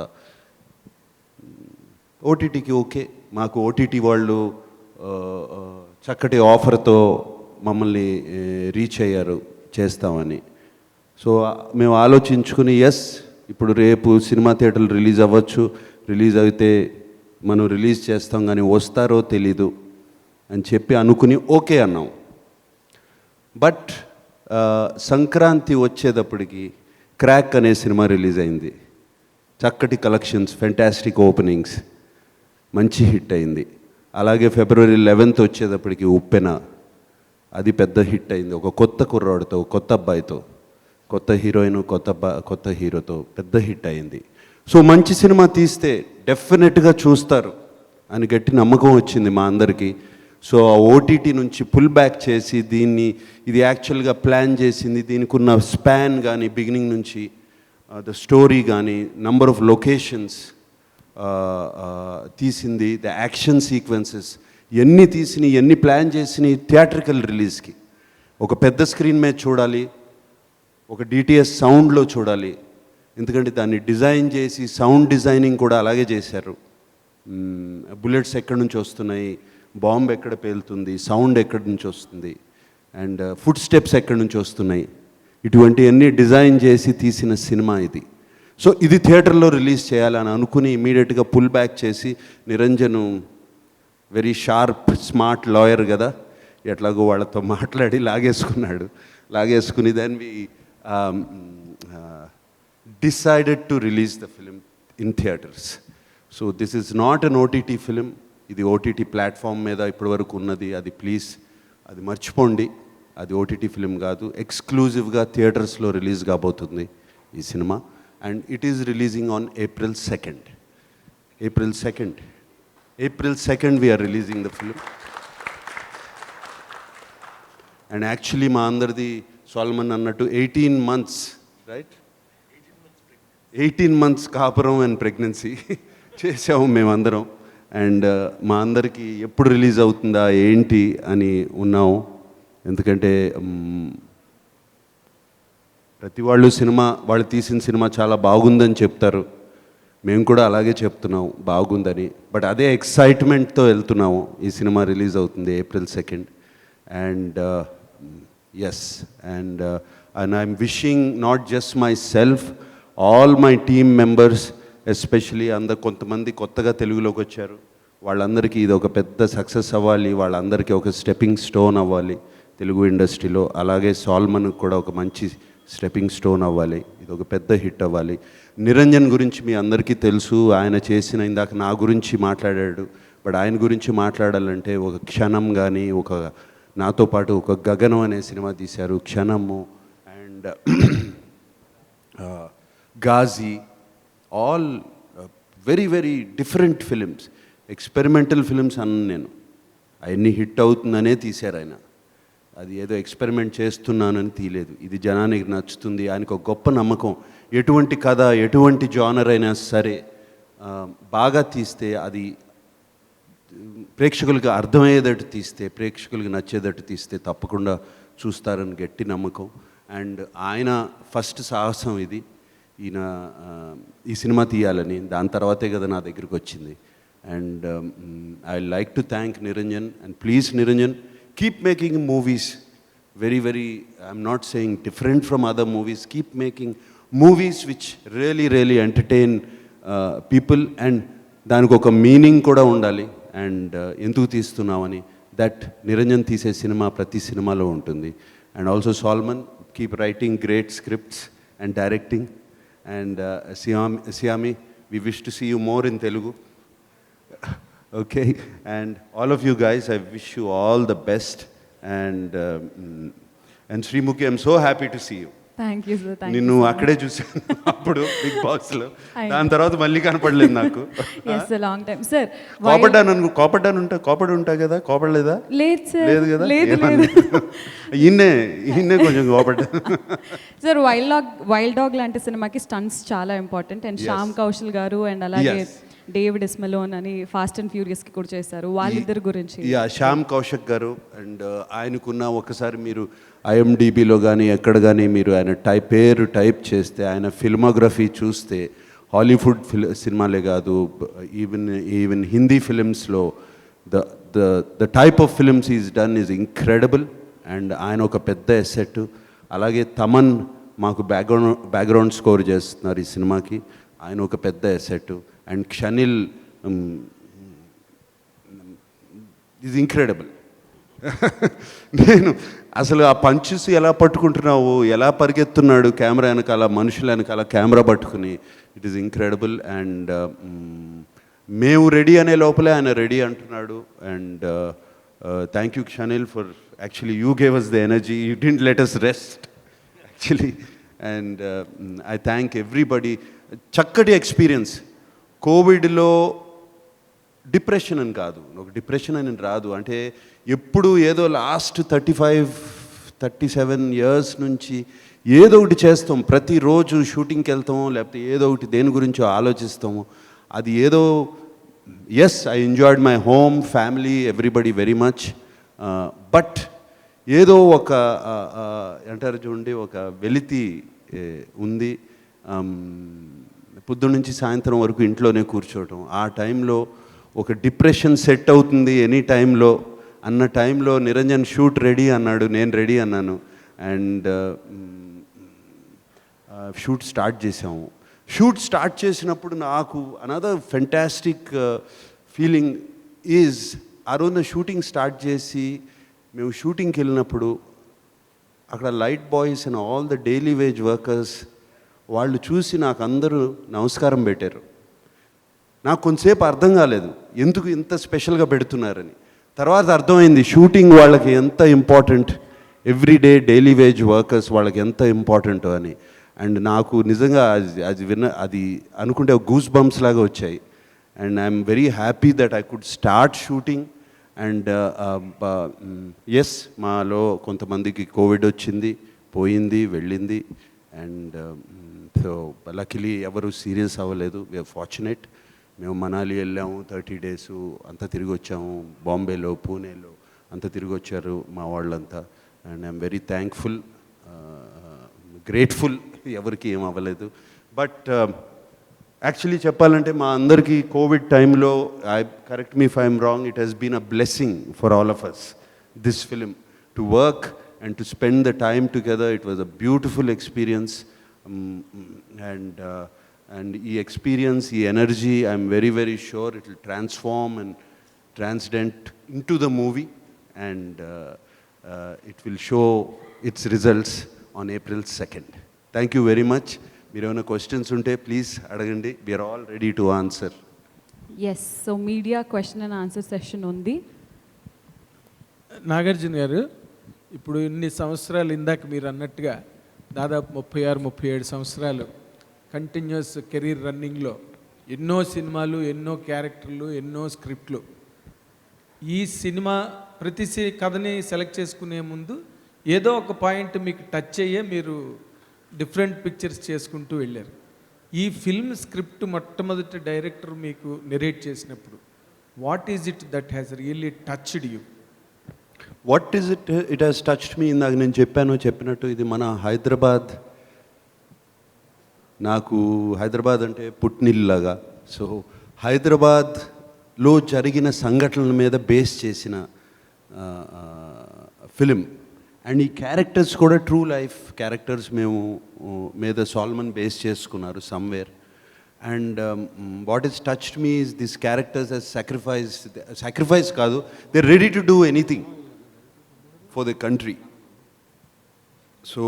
ఓటీటీకి ఓకే, మాకు ఓటీటీ వాళ్ళు ఆ, ఆ, చక్కటి ఆఫర్తో మమ్మల్ని రీచ్ అయ్యారు చేస్తామని. సో మేము ఆలోచించుకుని ఎస్, ఇప్పుడు రేపు సినిమా థియేటర్లు రిలీజ్ అవ్వచ్చు, రిలీజ్ అయితే మనం రిలీజ్ చేస్తాం, కానీ వస్తారో తెలీదు అని చెప్పి అనుకుని ఓకే అన్నాం. బట్ సంక్రాంతి వచ్చేటప్పటికి క్రాక్ అనే సినిమా రిలీజ్ అయింది. చక్కటి కలెక్షన్స్, ఫెంటాస్టిక్ ఓపెనింగ్స్, మంచి హిట్ అయింది. అలాగే ఫిబ్రవరి 11th వచ్చేటప్పటికి ఉప్పెన, అది పెద్ద హిట్ అయింది. ఒక కొత్త కుర్రాడితో, కొత్త అబ్బాయితో, కొత్త హీరోయిన్, కొత్త హీరోతో పెద్ద హిట్ అయింది. సో మంచి సినిమా తీస్తే డెఫినెట్గా చూస్తారు అని గట్టి నమ్మకం వచ్చింది మా అందరికీ. సో ఆ ఓటీటీ నుంచి పుల్ బ్యాక్ చేసి ఇది యాక్చువల్గా ప్లాన్ చేసింది, దీనికి ఉన్న స్పాన్ కానీ బిగినింగ్ నుంచి ద స్టోరీ కానీ నంబర్ ఆఫ్ లొకేషన్స్ తీసింది, ద యాక్షన్ సీక్వెన్సెస్ ఎన్ని తీసినాయి, ఎన్ని ప్లాన్ చేసినాయి థియేట్రికల్ రిలీజ్కి. ఒక పెద్ద స్క్రీన్ మీద చూడాలి, ఒక డిటిఎస్ సౌండ్లో చూడాలి, ఎందుకంటే దాన్ని డిజైన్ చేసి సౌండ్ డిజైనింగ్ కూడా అలాగే చేశారు. బుల్లెట్స్ ఎక్కడి నుంచి వస్తున్నాయి, బాంబ్ ఎక్కడ పేలుతుంది, సౌండ్ ఎక్కడి నుంచి వస్తుంది, అండ్ ఫుడ్ స్టెప్స్ ఎక్కడి నుంచి వస్తున్నాయి, ఇటువంటివన్నీ డిజైన్ చేసి తీసిన సినిమా ఇది. సో ఇది థియేటర్లో రిలీజ్ చేయాలని అనుకుని ఇమీడియట్గా పుల్ బ్యాక్ చేసి, Niranjan very sharp smart lawyer కదా, ఎట్లాగో వాళ్ళతో మాట్లాడి లాగేసుకుని then we decided to release the film in theatres. So this is not an OTT film, ఇది ఓటీటీ ప్లాట్ఫామ్ మీద ఇప్పటివరకు ఉన్నది, అది ప్లీజ్ అది మర్చిపోండి, అది ఓటీటీ ఫిలిం కాదు, ఎక్స్క్లూజివ్గా థియేటర్స్లో రిలీజ్ కాబోతుంది ఈ సినిమా. And it is releasing on April 2nd. April 2nd we're releasing the film. And actually మా అందరిది సోల్మన్ అన్నట్టు 18 months, రైట్, 18 months కాపురం అండ్ ప్రెగ్నెన్సీ చేసాము మేమందరం. అండ్ మా అందరికీ ఎప్పుడు రిలీజ్ అవుతుందా ఏంటి అని ఉన్నాము, ఎందుకంటే ప్రతి వాళ్ళు తీసిన సినిమా చాలా బాగుందని చెప్తారు, మేము కూడా అలాగే చెప్తున్నాం బాగుందని. బట్ అదే ఎక్సైట్మెంట్తో వెళ్తున్నాము. ఈ సినిమా రిలీజ్ అవుతుంది April 2nd. And yes, and I'm wishing not just myself, all my team members, especially కొంతమంది కొత్తగా తెలుగులోకి వచ్చారు, వాళ్ళందరికీ ఇది ఒక పెద్ద సక్సెస్ అవ్వాలి, వాళ్ళందరికీ ఒక స్టెప్పింగ్ స్టోన్ అవ్వాలి తెలుగు ఇండస్ట్రీలో. అలాగే సోల్మన్కి కూడా ఒక మంచి స్టెప్పింగ్ స్టోన్ అవ్వాలి, ఇది ఒక పెద్ద హిట్ అవ్వాలి. నిరంజన్ గురించి మీ అందరికీ తెలుసు, ఆయన చేసిన, ఇందాక నా గురించి మాట్లాడాడు, బట్ ఆయన గురించి మాట్లాడాలంటే ఒక క్షణం కానీ, ఒక నాతో పాటు ఒక గగనం అనే సినిమా తీశారు, Kshanam, and Ghazi, all very very different films, experimental films అన్న నేను. అవన్నీ హిట్ అవుతుందనే తీశారు ఆయన, అది ఏదో ఎక్స్పెరిమెంట్ చేస్తున్నానని తీయలేదు. ఇది జనానికి నచ్చుతుంది, ఆయనకు ఒక గొప్ప నమ్మకం. ఎటువంటి కథ, ఎటువంటి జానర్ అయినా సరే బాగా తీస్తే, అది ప్రేక్షకులకు అర్థమయ్యేటట్టు తీస్తే, ప్రేక్షకులకు నచ్చేటట్టు తీస్తే తప్పకుండా చూస్తారని గట్టి నమ్మకం. అండ్ ఆయన ఫస్ట్ సాహసం ఇది, ఈయన ఈ సినిమా తీయాలని, దాని తర్వాతే కదా నా దగ్గరికి వచ్చింది. And I like to thank Niranjan, and please Niranjan, keep making movies, very, I'm not saying different from other movies, keep making movies which really entertain people, and దానికి ఒక మీనింగ్ కూడా ఉండాలి. అండ్ ఎందుకు తీస్తున్నామని, దట్ నిరంజన్ తీసే సినిమా ప్రతి సినిమాలో ఉంటుంది. And also Solomon, keep writing great scripts and directing. And Saiyami, we wish to see you more in Telugu. Okay, and all of you guys, I wish you all the best. And Srimuki, I'm so happy to see you. Thank you sir. నిన్ను అక్కడే చూసాను అప్పుడు big బాస్లో, దాని తర్వాత మళ్ళీ కనపడలేదు నాకు. Yes long time sir. కోపడ్డాను ఉంటా కదా, కోపడలేదా? లేదు సార్, లేదు కదా, లేదు. ఈయన్నే కొంచెం కోపడ్డా. సార్ వైల్డ్ డాగ్ లాంటి సినిమాకి స్టంట్స్ చాలా ఇంపార్టెంట్. అండ్ శ్యామ్ కౌశల్ గారు అండ్ అలాగే డేవిడ్ ఎస్మెలోన్ అని ఫాస్ట్ అండ్ ఫ్యూరియస్కి కూడా చేశారు, వాళ్ళిద్దరి గురించి. శ్యామ్ కౌశక్ గారు, అండ్ ఆయనకున్న, ఒకసారి మీరు IMDbలో కానీ ఎక్కడ కానీ మీరు ఆయన పేరు టైప్ చేస్తే, ఆయన ఫిల్మోగ్రఫీ చూస్తే హాలీవుడ్ సినిమాలే కాదు, ఈవెన్ హిందీ ఫిలిమ్స్లో the type of films is done is incredible. And ఆయన ఒక పెద్ద ఎసెట్. అలాగే తమన్ మాకు బ్యాక్గ్రౌండ్ స్కోర్ చేస్తున్నారు ఈ సినిమాకి, ఆయన ఒక పెద్ద asset. And Shanil is incredible. నేను అసలు ఆ పంచెస్ ఎలా పట్టుకుంటున్నావు, ఎలా పరిగెత్తున్నాడు కెమెరా వెనకాల, మనుషుల వెనకాల కెమెరా పట్టుకుని, ఇట్ ఈస్ ఇంక్రెడిబుల్. అండ్ మేము రెడీ అనే లోపలే ఆయన రెడీ అంటున్నాడు. And thank you Shanil for actually you gave us the energy, you didn't let us rest actually. And I thank everybody. చక్కటి ఎక్స్పీరియన్స్. కోవిడ్లో డిప్రెషన్ అని కాదు, ఒక డిప్రెషన్ అని రాదు. అంటే ఎప్పుడు ఏదో లాస్ట్ 35-37 ఇయర్స్ నుంచి ఏదో ఒకటి చేస్తాం, ప్రతిరోజు షూటింగ్కి వెళ్తాము, లేకపోతే ఏదో ఒకటి దేని గురించో ఆలోచిస్తాము. అది ఏదో yes I enjoyed my home, family, everybody very much. But ఏదో ఒక అంటారు చూడండి, ఒక వెలితి ఉంది. పొద్దున్న నుంచి సాయంత్రం వరకు ఇంట్లోనే కూర్చోవటం, ఆ టైంలో ఒక డిప్రెషన్ సెట్ అవుతుంది ఎనీ టైంలో అన్న టైంలో నిరంజన్ షూట్ రెడీ అన్నాడు, నేను రెడీ అన్నాను. అండ్ షూట్ స్టార్ట్ చేసాము. షూట్ స్టార్ట్ చేసినప్పుడు నాకు అనదర్ ఫెంటాస్టిక్ ఫీలింగ్ ఈజ్, ఆ రోజున షూటింగ్ స్టార్ట్ చేసి మేము షూటింగ్కి వెళ్ళినప్పుడు అక్కడ light boys and all the daily wage workers వాళ్ళు చూసి నాకు అందరూ నమస్కారం పెట్టారు. నాకు కొంతసేపు అర్థం కాలేదు ఎందుకు ఇంత స్పెషల్గా పెడుతున్నారని. తర్వాత అర్థమైంది షూటింగ్ వాళ్ళకి ఎంత important, everyday daily wage workers వాళ్ళకి ఎంత ఇంపార్టెంటో అని. అండ్ నాకు నిజంగా అది అనుకుంటే గూస్ బంప్స్ లాగా వచ్చాయి. And I'm very happy that I could start shooting. And yes, మాలో కొంతమందికి కోవిడ్ వచ్చింది, పోయింది, వెళ్ళింది. అండ్ సో లక్కీలీ ఎవరు సీరియస్ అవ్వలేదు. We're fortunate. మేము మనాలి వెళ్ళాము, 30 days అంతా తిరిగి వచ్చాము. బాంబేలో, పూణేలో అంతా తిరిగి వచ్చారు మా వాళ్ళంతా. And I'm very thankful, grateful. ఎవరికి ఏం అవ్వలేదు. బట్ యాక్చువల్లీ చెప్పాలంటే మా అందరికీ కోవిడ్ టైంలో, correct me if I'm wrong, it has been a blessing for all of us, this film, to work and to spend the time together. It was a beautiful experience. And ఈ experience, ఈ energy, I'm very very sure it will transform and transcend into the movie. And it will show its results on April 2nd. Thank you very much. మీరు ఏమైనా questions ఉంటే please అడగండి. We are all ready to answer. Yes, so media question and answer session ఉంది. నాగార్జున గారు, ఇప్పుడు ఇన్ని సంవత్సరాలు, ఇందాక మీరు అన్నట్టుగా దాదాపు 36-37 సంవత్సరాలు కంటిన్యూస్ కెరీర్ రన్నింగ్లో ఎన్నో సినిమాలు, ఎన్నో క్యారెక్టర్లు, ఎన్నో స్క్రిప్ట్లు. ఈ సినిమా ప్రతి కథని సెలెక్ట్ చేసుకునే ముందు ఏదో ఒక పాయింట్ మీకు టచ్ అయ్యే మీరు డిఫరెంట్ పిక్చర్స్ చేసుకుంటూ వెళ్ళారు. ఈ ఫిల్మ్ స్క్రిప్ట్ మొట్టమొదటి డైరెక్టర్ మీకు నెరేట్ చేసినప్పుడు what is it that has really touched you? What is it has touched మీ? ఇందాక నేను చెప్పినట్టు ఇది మన హైదరాబాద్. నాకు హైదరాబాద్ అంటే పుట్టినిల్లాగా. సో హైదరాబాద్లో జరిగిన సంఘటనల మీద బేస్ చేసిన ఫిలిం. అండ్ ఈ క్యారెక్టర్స్ కూడా ట్రూ లైఫ్ క్యారెక్టర్స్ మేము మీద సాల్మన్ బేస్ చేసుకున్నారు somewhere. And what is touched me is this characters as sacrifice కాదు, they are ready to do anything for the country. So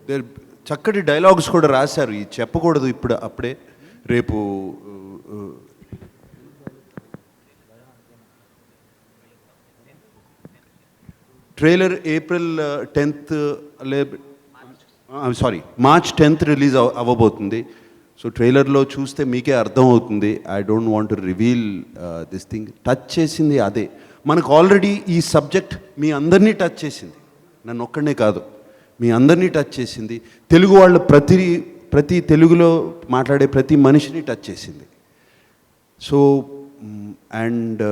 there చక్కటి dialogues కూడా రాశారు. ఇది చెప్పకూడదు ఇప్పుడు, అప్పుడే రేపు trailer April 10th March 10th release అవ్వబోతుంది. సో ట్రైలర్లో చూస్తే మీకే అర్థం అవుతుంది. I don't want to reveal this thing. Touch చేసింది అదే. మనకు ఆల్రెడీ ఈ సబ్జెక్ట్ మీ అందరినీ టచ్ చేసింది, నన్ను ఒక్కడనే కాదు, మీ అందరినీ టచ్ చేసింది. తెలుగు వాళ్ళు ప్రతి తెలుగులో మాట్లాడే ప్రతి మనిషిని టచ్ చేసింది. సో అండ్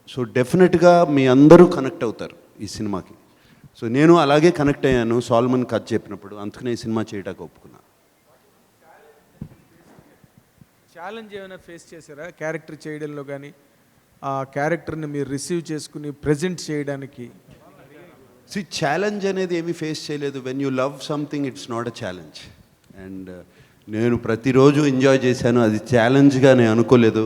సో డెఫినెట్గా మీ అందరూ కనెక్ట్ అవుతారు ఈ సినిమాకి. సో నేను అలాగే కనెక్ట్ అయ్యాను సాల్మన్ కథ చెప్పినప్పుడు, అందుకనే ఈ సినిమా చేయడానికి ఒప్పుకున్నా. ఛాలెంజ్ ఏమైనా ఫేస్ చేశారా క్యారెక్టర్ చేయడంలో కానీ, ఆ క్యారెక్టర్ని మీరు రిసీవ్ చేసుకుని ప్రజెంట్ చేయడానికి? ఛాలెంజ్ అనేది ఏమీ ఫేస్ చేయలేదు. When you love something it's not a challenge. And నేను ప్రతిరోజు ఎంజాయ్ చేశాను. అది ఛాలెంజ్గా నేను అనుకోలేదు,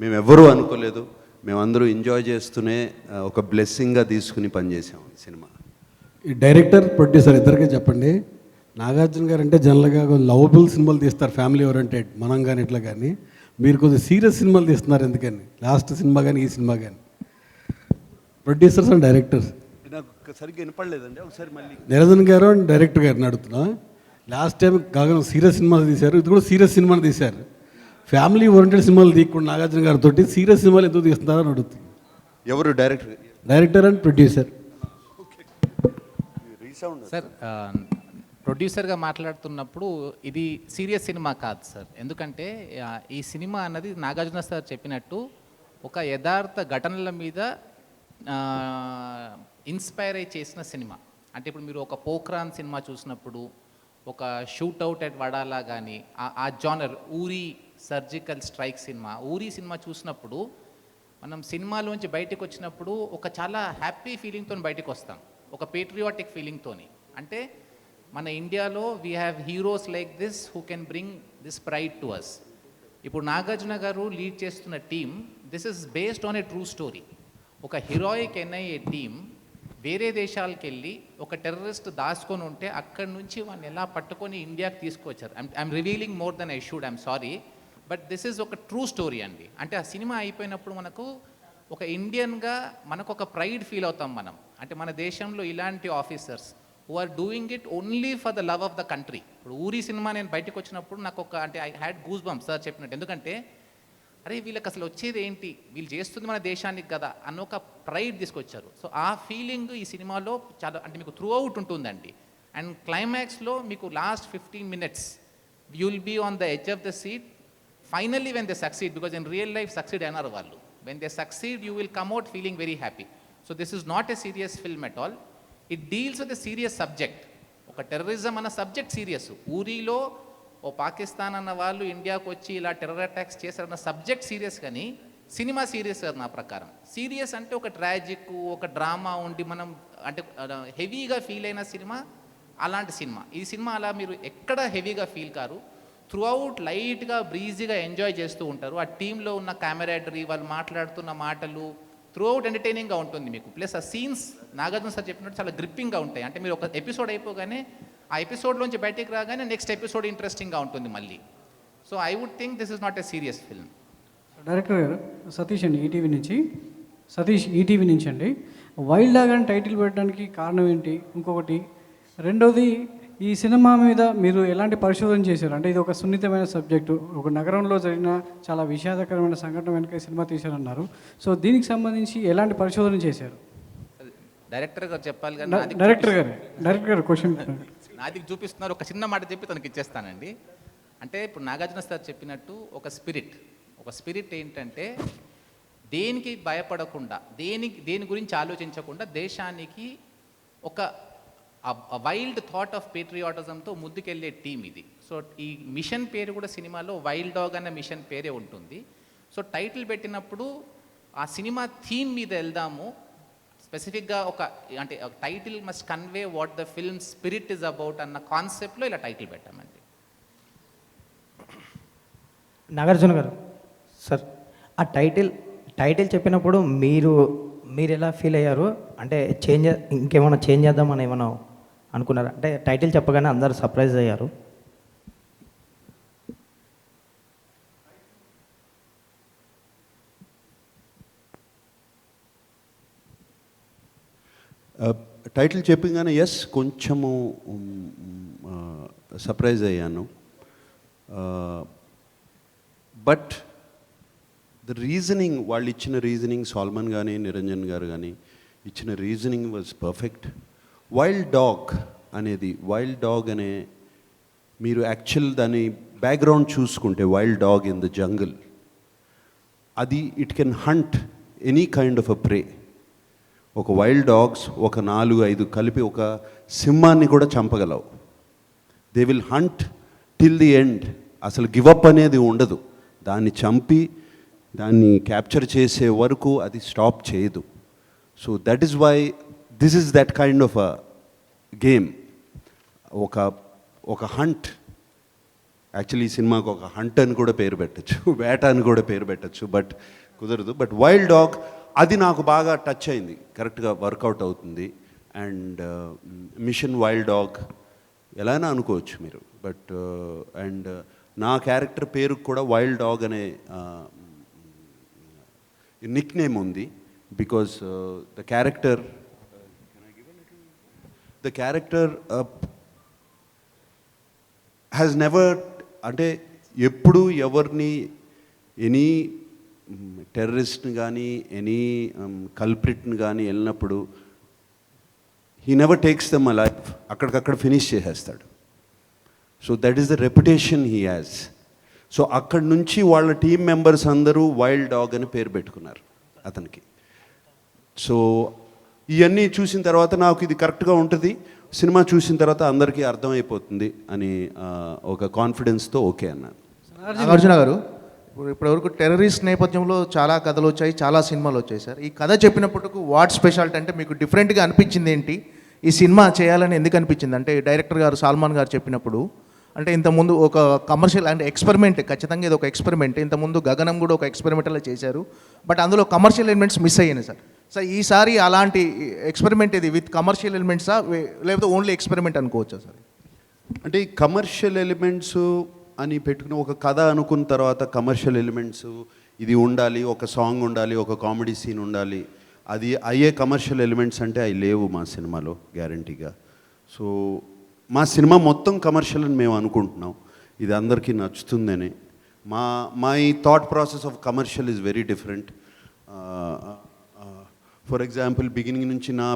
మేమెవ్వరూ అనుకోలేదు. మేమందరూ ఎంజాయ్ చేస్తూనే ఒక బ్లెస్సింగ్గా తీసుకుని పనిచేసాము ఈ సినిమా. ఈ డైరెక్టర్ ప్రొడ్యూసర్ ఇద్దరికీ చెప్పండి, నాగార్జున గారు అంటే జనరల్గా లవబుల్ సినిమాలు తీస్తారు, ఫ్యామిలీ ఓరియంటెడ్, మనం కానీ ఇట్లా. కానీ మీరు కొద్దిగా సీరియస్ సినిమాలు తీస్తున్నారు, ఎందుకని? లాస్ట్ సినిమా కానీ ఈ సినిమా కానీ. ప్రొడ్యూసర్స్ అండ్ డైరెక్టర్స్ నాకు సరిగ్గా వినపడలేదండి, ఒకసారి మళ్ళీ. నిరంజన్ గారు అండ్ డైరెక్టర్ గారిని అడుగుతున్నా. లాస్ట్ టైం కాగా సీరియస్ సినిమాలు తీశారు, ఇది కూడా సీరియస్ సినిమాలు తీశారు. ఫ్యామిలీ ఓరియంటెడ్ సినిమాలు తీయకుండా నాగార్జున గారితో సీరియస్ సినిమాలు ఎందుకు తీస్తున్నారని అడుగుతుంది. ఎవరు director? Director and producer. Sir, ప్రొడ్యూసర్గా మాట్లాడుతున్నప్పుడు ఇది సీరియస్ సినిమా కాదు సార్. ఎందుకంటే ఈ సినిమా అన్నది నాగార్జున సార్ చెప్పినట్టు ఒక యథార్థ ఘటనల మీద ఇన్స్పైర్ అయి చేసిన సినిమా. అంటే ఇప్పుడు మీరు ఒక పోఖ్రాన్ సినిమా చూసినప్పుడు, ఒక షూట్అవుట్ అట్ వడాలా కానీ, ఆ జానర్ ఊరి సర్జికల్ స్ట్రైక్ సినిమా, ఊరి సినిమా చూసినప్పుడు మనం సినిమాలోంచి బయటకు వచ్చినప్పుడు ఒక చాలా హ్యాపీ ఫీలింగ్తో బయటకు వస్తాం, ఒక పేట్రియాటిక్ ఫీలింగ్తో. అంటే మన ఇండియాలో we have heroes like this who can bring this pride to us. ఇప్పుడు నాగార్జున గారు లీడ్ చేస్తున్న team, this is based on a true story. ఒక హీరోయిక్ ఎన్ఐఏ టీమ్ వేరే దేశాలకు వెళ్ళి ఒక టెర్రరిస్ట్ దాచుకొని ఉంటే అక్కడి నుంచి వాడిని ఎలా పట్టుకొని ఇండియాకి తీసుకొచ్చారు. I'm revealing more than I should, I'm sorry, but this is ఒక ట్రూ స్టోరీ అండి. అంటే ఆ సినిమా అయిపోయినప్పుడు మనకు ఒక ఇండియన్గా మనకు ఒక ప్రైడ్ ఫీల్ అవుతాం మనం. అంటే మన దేశంలో ఇలాంటి officers who are doing it only for the love of the country. ఇప్పుడు ఊరి సినిమా నేను బయటకు వచ్చినప్పుడు నాకు ఒక అంటే I had goose bumps sir చెప్పినట్టు. ఎందుకంటే అరే వీళ్ళకి అసలు వచ్చేది ఏంటి, వీళ్ళు చేస్తుంది మన దేశానికి కదా అన్న ఒక ప్రైడ్ తీసుకొచ్చారు. సో ఆ ఫీలింగ్ ఈ సినిమాలో చాలా అంటే మీకు త్రూ అవుట్ ఉంటుందండి. అండ్ క్లైమాక్స్లో మీకు last 15 minutes you will be on the edge of the seat. Finally when they succeed, because in real life succeed అయినారు వాళ్ళు. When they succeed you will come out feeling very happy. So this is not a serious film at all. It deals with a serious subject. ఒక terrorism అన్న subject serious. ఊరిలో ఓ పాకిస్తాన్ అన్న వాళ్ళు ఇండియాకు వచ్చి ఇలా టెర్రర్ అటాక్స్ చేశారన్న సబ్జెక్ట్ సీరియస్, కానీ సినిమా సీరియస్ కాదు నా ప్రకారం. సీరియస్ అంటే ఒక ట్రాజిక్, ఒక డ్రామా ఉండి మనం అంటే హెవీగా ఫీల్ అయిన సినిమా అలాంటి సినిమా. ఈ సినిమా అలా మీరు ఎక్కడ హెవీగా ఫీల్ కారు, త్రూ అవుట్ లైట్గా బ్రీజీగా ఎంజాయ్ చేస్తూ ఉంటారు. ఆ టీంలో ఉన్న కెమెరాడరీ, వాళ్ళు మాట్లాడుతున్న మాటలు త్రూ అవుట్ ఎంటర్టైనింగ్గా ఉంటుంది మీకు. ప్లస్ ఆ సీన్స్ నాగార్జున సార్ చెప్పినట్టు చాలా గ్రిప్పింగ్గా ఉంటాయి. అంటే మీరు ఒక ఎపిసోడ్ అయిపోగానే ఆ ఎపిసోడ్లోంచి బయటికి రాగానే నెక్స్ట్ ఎపిసోడ్ ఇంట్రెస్టింగ్గా ఉంటుంది మళ్ళీ. So I would think this is not a serious film. Director గారు సతీష్ అండి, ఈటీవీ నుంచి అండి. వైల్డ్ డాగ్ అని టైటిల్ పెట్టడానికి కారణం ఏంటి? ఇంకొకటి రెండోది, ఈ సినిమా మీద మీరు ఎలాంటి పరిశోధన చేశారు? అంటే ఇది ఒక సున్నితమైన సబ్జెక్టు, ఒక నగరంలో జరిగిన చాలా విషాదకరమైన సంఘటన వెనుక సినిమా తీశారన్నారు. సో దీనికి సంబంధించి ఎలాంటి పరిశోధన చేశారు? డైరెక్టర్ గారు చెప్పాలి కానీ డైరెక్టర్ గారు క్వశ్చన్ నాదికి చూపిస్తున్నారు. ఒక చిన్న మాట చెప్పి తనకి ఇచ్చేస్తానండి. అంటే ఇప్పుడు నాగార్జున సార్ చెప్పినట్టు ఒక స్పిరిట్ ఏంటంటే దేనికి భయపడకుండా, దేని గురించి ఆలోచించకుండా దేశానికి ఒక వైల్డ్ థాట్ ఆఫ్ పేట్రియాటిజంతో ముందుకెళ్ళే టీం ఇది. సో ఈ మిషన్ పేరు కూడా సినిమాలో వైల్డ్ డాగ్ అనే మిషన్ పేరే ఉంటుంది. సో టైటిల్ పెట్టినప్పుడు ఆ సినిమా థీమ్ మీద వెళ్దాము, స్పెసిఫిక్గా ఒక అంటే title must convey what the film spirit is about అన్న కాన్సెప్ట్లో ఇలా టైటిల్ పెట్టామండి. నాగార్జున గారు సార్, ఆ టైటిల్ చెప్పినప్పుడు మీరు ఎలా ఫీల్ అయ్యారు? అంటే ఇంకేమైనా చేంజ్ చేద్దామని ఏమైనా అనుకున్నారా? అంటే టైటిల్ చెప్పగానే అందరు సర్ప్రైజ్ అయ్యారు. టైటిల్ చెప్పగానే కొంచెము సర్ప్రైజ్ అయ్యాను. బట్ ద రీజనింగ్, వాళ్ళు ఇచ్చిన రీజనింగ్, సాల్మన్ కానీ నిరంజన్ గారు కానీ ఇచ్చిన reasoning was perfect. Wild dog అనే మీరు యాక్చువల్ దాని బ్యాక్గ్రౌండ్ చూసుకుంటే, wild dog in the jungle, అది it can hunt any kind of a prey. ఒక వైల్డ్ డాగ్స్ ఒక 4-5 కలిపి ఒక సింహాన్ని కూడా చంపగలవు. They will hunt till the end. అసలు గివప్ అనేది ఉండదు. దాన్ని చంపి దాన్ని క్యాప్చర్ చేసే వరకు అది స్టాప్ చేయదు. So that is why this is that kind of a game. ఒక హంట్. యాక్చువల్లీ ఈ సినిమాకు ఒక హంట్ అని కూడా పేరు పెట్టచ్చు, వేట అని కూడా పేరు పెట్టచ్చు, బట్ కుదరదు. బట్ వైల్డ్ డాగ్ అది నాకు బాగా టచ్ అయింది, కరెక్ట్గా వర్కౌట్ అవుతుంది. అండ్ మిషన్ వైల్డ్ డాగ్ ఎలానా అనుకోవచ్చు మీరు, బట్ అండ్ నా క్యారెక్టర్ పేరు కూడా వైల్డ్ డాగ్ అనే నిక్ నేమ్ ఉంది. Because the character has never, అంటే ఎప్పుడు ఎవరిని ఎనీ టెర్రరిస్ట్ని కానీ ఎనీ కల్ప్రిట్ని కానీ వెళ్ళినప్పుడు he never takes them a life, అక్కడికక్కడ ఫినిష్ చేసేస్తాడు. So that is the reputation he has. So అక్కడి నుంచి వాళ్ళ టీం మెంబర్స్ అందరూ వైల్డ్ డాగ్ అని పేరు పెట్టుకున్నారు అతనికి. సో ఇవన్నీ చూసిన తర్వాత నాకు ఇది కరెక్ట్గా ఉంటుంది, సినిమా చూసిన తర్వాత అందరికీ అర్థమైపోతుంది అని ఒక కాన్ఫిడెన్స్తో ఓకే అన్నాను. నాగార్జున గారు, ఇప్పటివరకు టెర్రరిస్ట్ నేపథ్యంలో చాలా కథలు వచ్చాయి, చాలా సినిమాలు వచ్చాయి సార్. ఈ కథ చెప్పినప్పటికీ వాట్ స్పెషాలిటీ అంటే మీకు డిఫరెంట్గా అనిపించింది ఏంటి, ఈ సినిమా చేయాలని ఎందుకు అనిపించింది? అంటే డైరెక్టర్ గారు సల్మాన్ గారు చెప్పినప్పుడు, అంటే ఇంతకుముందు ఒక కమర్షియల్ అంటే ఎక్స్పెరిమెంట్, ఖచ్చితంగా ఇది ఒక ఎక్స్పెరిమెంట్. ఇంతకుముందు గగనం కూడా ఒక ఎక్స్పెరిమెంటల్ చేశారు, బట్ అందులో కమర్షియల్ ఎలిమెంట్స్ మిస్ అయ్యాయి సార్. సార్ ఈసారి అలాంటి ఎక్స్పెరిమెంట్ ఇది విత్ కమర్షియల్ ఎలిమెంట్సా లేకపోతే ఓన్లీ ఎక్స్పెరిమెంట్ అనుకోవచ్చా సార్? అంటే ఈ కమర్షియల్ ఎలిమెంట్స్ అని పెట్టుకుని ఒక కథ అనుకున్న తర్వాత కమర్షియల్ ఎలిమెంట్స్ ఇది ఉండాలి, ఒక సాంగ్ ఉండాలి, ఒక కామెడీ సీన్ ఉండాలి, అది అయ్యే కమర్షియల్ ఎలిమెంట్స్ అంటే అవి లేవు మా సినిమాలో గ్యారంటీగా. సో మా సినిమా మొత్తం కమర్షియల్ అని మేము అనుకుంటున్నాం, ఇది అందరికీ నచ్చుతుందని. మా ఈ thought process of commercial is very different. For example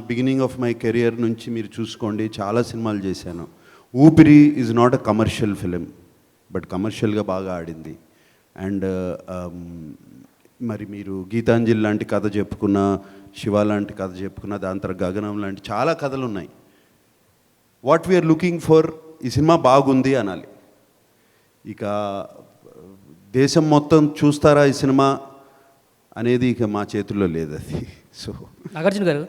beginning of my career నుంచి మీరు చూసుకోండి, చాలా సినిమాలు చేశాను. ఊపిరి is not a commercial film, but కమర్షియల్గా బాగా ఆడింది. అండ్ మరి మీరు గీతాంజలి లాంటి కథ చెప్పుకున్న, శివ లాంటి కథ చెప్పుకున్న, దాని తర్వాత గగనం లాంటి చాలా కథలు ఉన్నాయి. వాట్ వీఆర్ లుకింగ్ ఫర్, ఈ సినిమా బాగుంది అనాలి. ఇక దేశం మొత్తం చూస్తారా ఈ సినిమా అనేది ఇక మా చేతుల్లో లేదు అది. సో నాగార్జున గారు,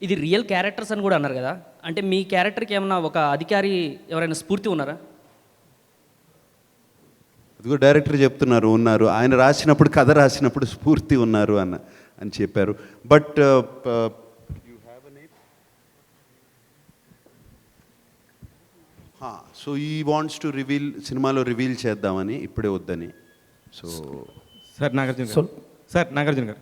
ఇది రియల్ క్యారెక్టర్స్ అని కూడా అన్నారు కదా, అంటే మీ క్యారెక్టర్కి ఏమన్నా ఒక అధికారి ఎవరైనా స్ఫూర్తి ఉన్నారా? అదిగో డైరెక్టర్ చెప్తున్నారు ఉన్నారు, ఆయన రాసినప్పుడు కథ రాసినప్పుడు స్ఫూర్తి ఉన్నారు అని చెప్పారు. బట్ సో ఈ వాంట్స్ టు రివీల్, సినిమాలో రివీల్ చేద్దామని, ఇప్పుడే వద్దని. సో సార్ నాగార్జున గారు,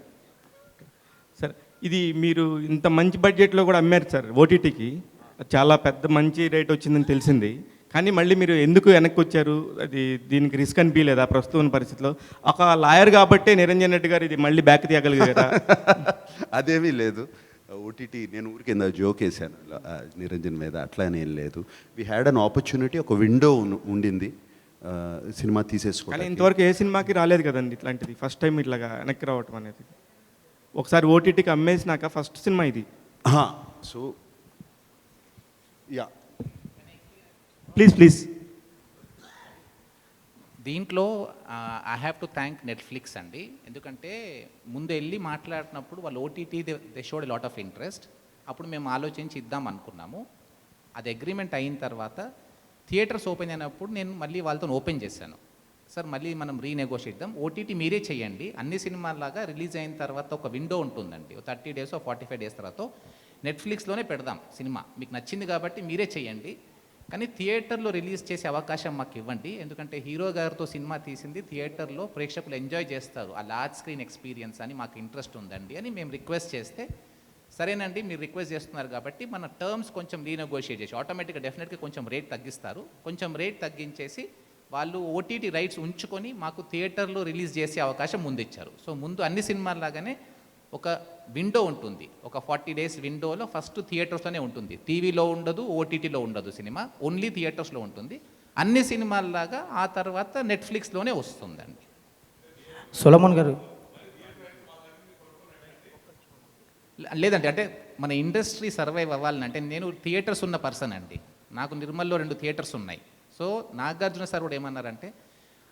సార్ ఇది మీరు ఇంత మంచి బడ్జెట్లో కూడా అమ్మారు సార్ ఓటీటీకి, చాలా పెద్ద మంచి రేట్ వచ్చిందని తెలిసింది. కానీ మళ్ళీ మీరు ఎందుకు వెనక్కి వచ్చారు? అది దీనికి రిస్క్ అనిపించలేదా ప్రస్తుతం పరిస్థితిలో? ఒక లాయర్ కాబట్టే నిరంజన్ రెడ్డి గారు ఇది మళ్ళీ బ్యాక్ తీయగలిగారా? అదేమీ లేదు. ఓటీటీ నేను ఊరికింద జోక్ వేసాను నిరంజన్ మీద, అట్లా ఏం లేదు. వీ హ్యాడ్ అన్ ఆపర్చునిటీ, ఒక విండో ఉండింది సినిమా తీసేసుకోవాలి. కానీ ఇంతవరకు ఏ సినిమాకి రాలేదు కదండి ఇట్లాంటిది, ఫస్ట్ టైం ఇట్లాగా వెనక్కి రావటం అనేది. ఒకసారి ఓటీటీకి అమ్మేసినాక ఫస్ట్ సినిమా ఇది. సో యా ప్లీజ్ దీంట్లో I have to thank Netflix అండి. ఎందుకంటే ముందు వెళ్ళి మాట్లాడినప్పుడు వాళ్ళు OTT they showed lot of interest. అప్పుడు మేము ఆలోచించి ఇద్దాం అనుకున్నాము. అది అగ్రిమెంట్ అయిన తర్వాత థియేటర్స్ ఓపెన్ అయినప్పుడు నేను మళ్ళీ వాళ్ళతో ఓపెన్ చేశాను, సార్ మళ్ళీ మనం రీనెగోషియేట్ చేద్దాం, ఓటీటీ మీరే చేయండి, అన్ని సినిమాలాగా రిలీజ్ అయిన తర్వాత ఒక విండో ఉంటుందండి, 30 days 45 days తర్వాత నెట్ఫ్లిక్స్లోనే పెడదాం సినిమా, మీకు నచ్చింది కాబట్టి మీరే చేయండి, కానీ థియేటర్లో రిలీజ్ చేసే అవకాశం మాకు ఇవ్వండి, ఎందుకంటే హీరో గారితో సినిమా తీసింది థియేటర్లో ప్రేక్షకులు ఎంజాయ్ చేస్తారు, ఆ లార్జ్ స్క్రీన్ ఎక్స్పీరియన్స్ అని మాకు ఇంట్రెస్ట్ ఉందండి అని మేము రిక్వెస్ట్ చేస్తే, సరేనండి మీరు రిక్వెస్ట్ చేస్తున్నారు కాబట్టి మన టర్మ్స్ కొంచెం రీనెగోషియేట్ చేసి ఆటోమేటిక్గా డెఫినెట్గా కొంచెం రేట్ తగ్గిస్తారు, కొంచెం రేట్ తగ్గించేసి వాళ్ళు ఓటీటీ రైట్స్ ఉంచుకొని మాకు థియేటర్లో రిలీజ్ చేసే అవకాశం ముందు ఇచ్చారు. సో ముందు అన్ని సినిమాలాగానే ఒక విండో ఉంటుంది, ఒక 40 days విండోలో ఫస్ట్ థియేటర్స్లోనే ఉంటుంది, టీవీలో ఉండదు, ఓటీటీలో ఉండదు, సినిమా ఓన్లీ థియేటర్స్లో ఉంటుంది. అన్ని సినిమాల్లాగా ఆ తర్వాత నెట్ఫ్లిక్స్లోనే వస్తుందండి. సొలమన్ గారు లేదండి, అంటే మన ఇండస్ట్రీ సర్వైవ్ అవ్వాలని అంటే నేను థియేటర్స్ ఉన్న పర్సన్ అండి, నాకు నిర్మల్లో 2 థియేటర్స్ ఉన్నాయి. సో నాగార్జున సార్ కూడా ఏమన్నారంటే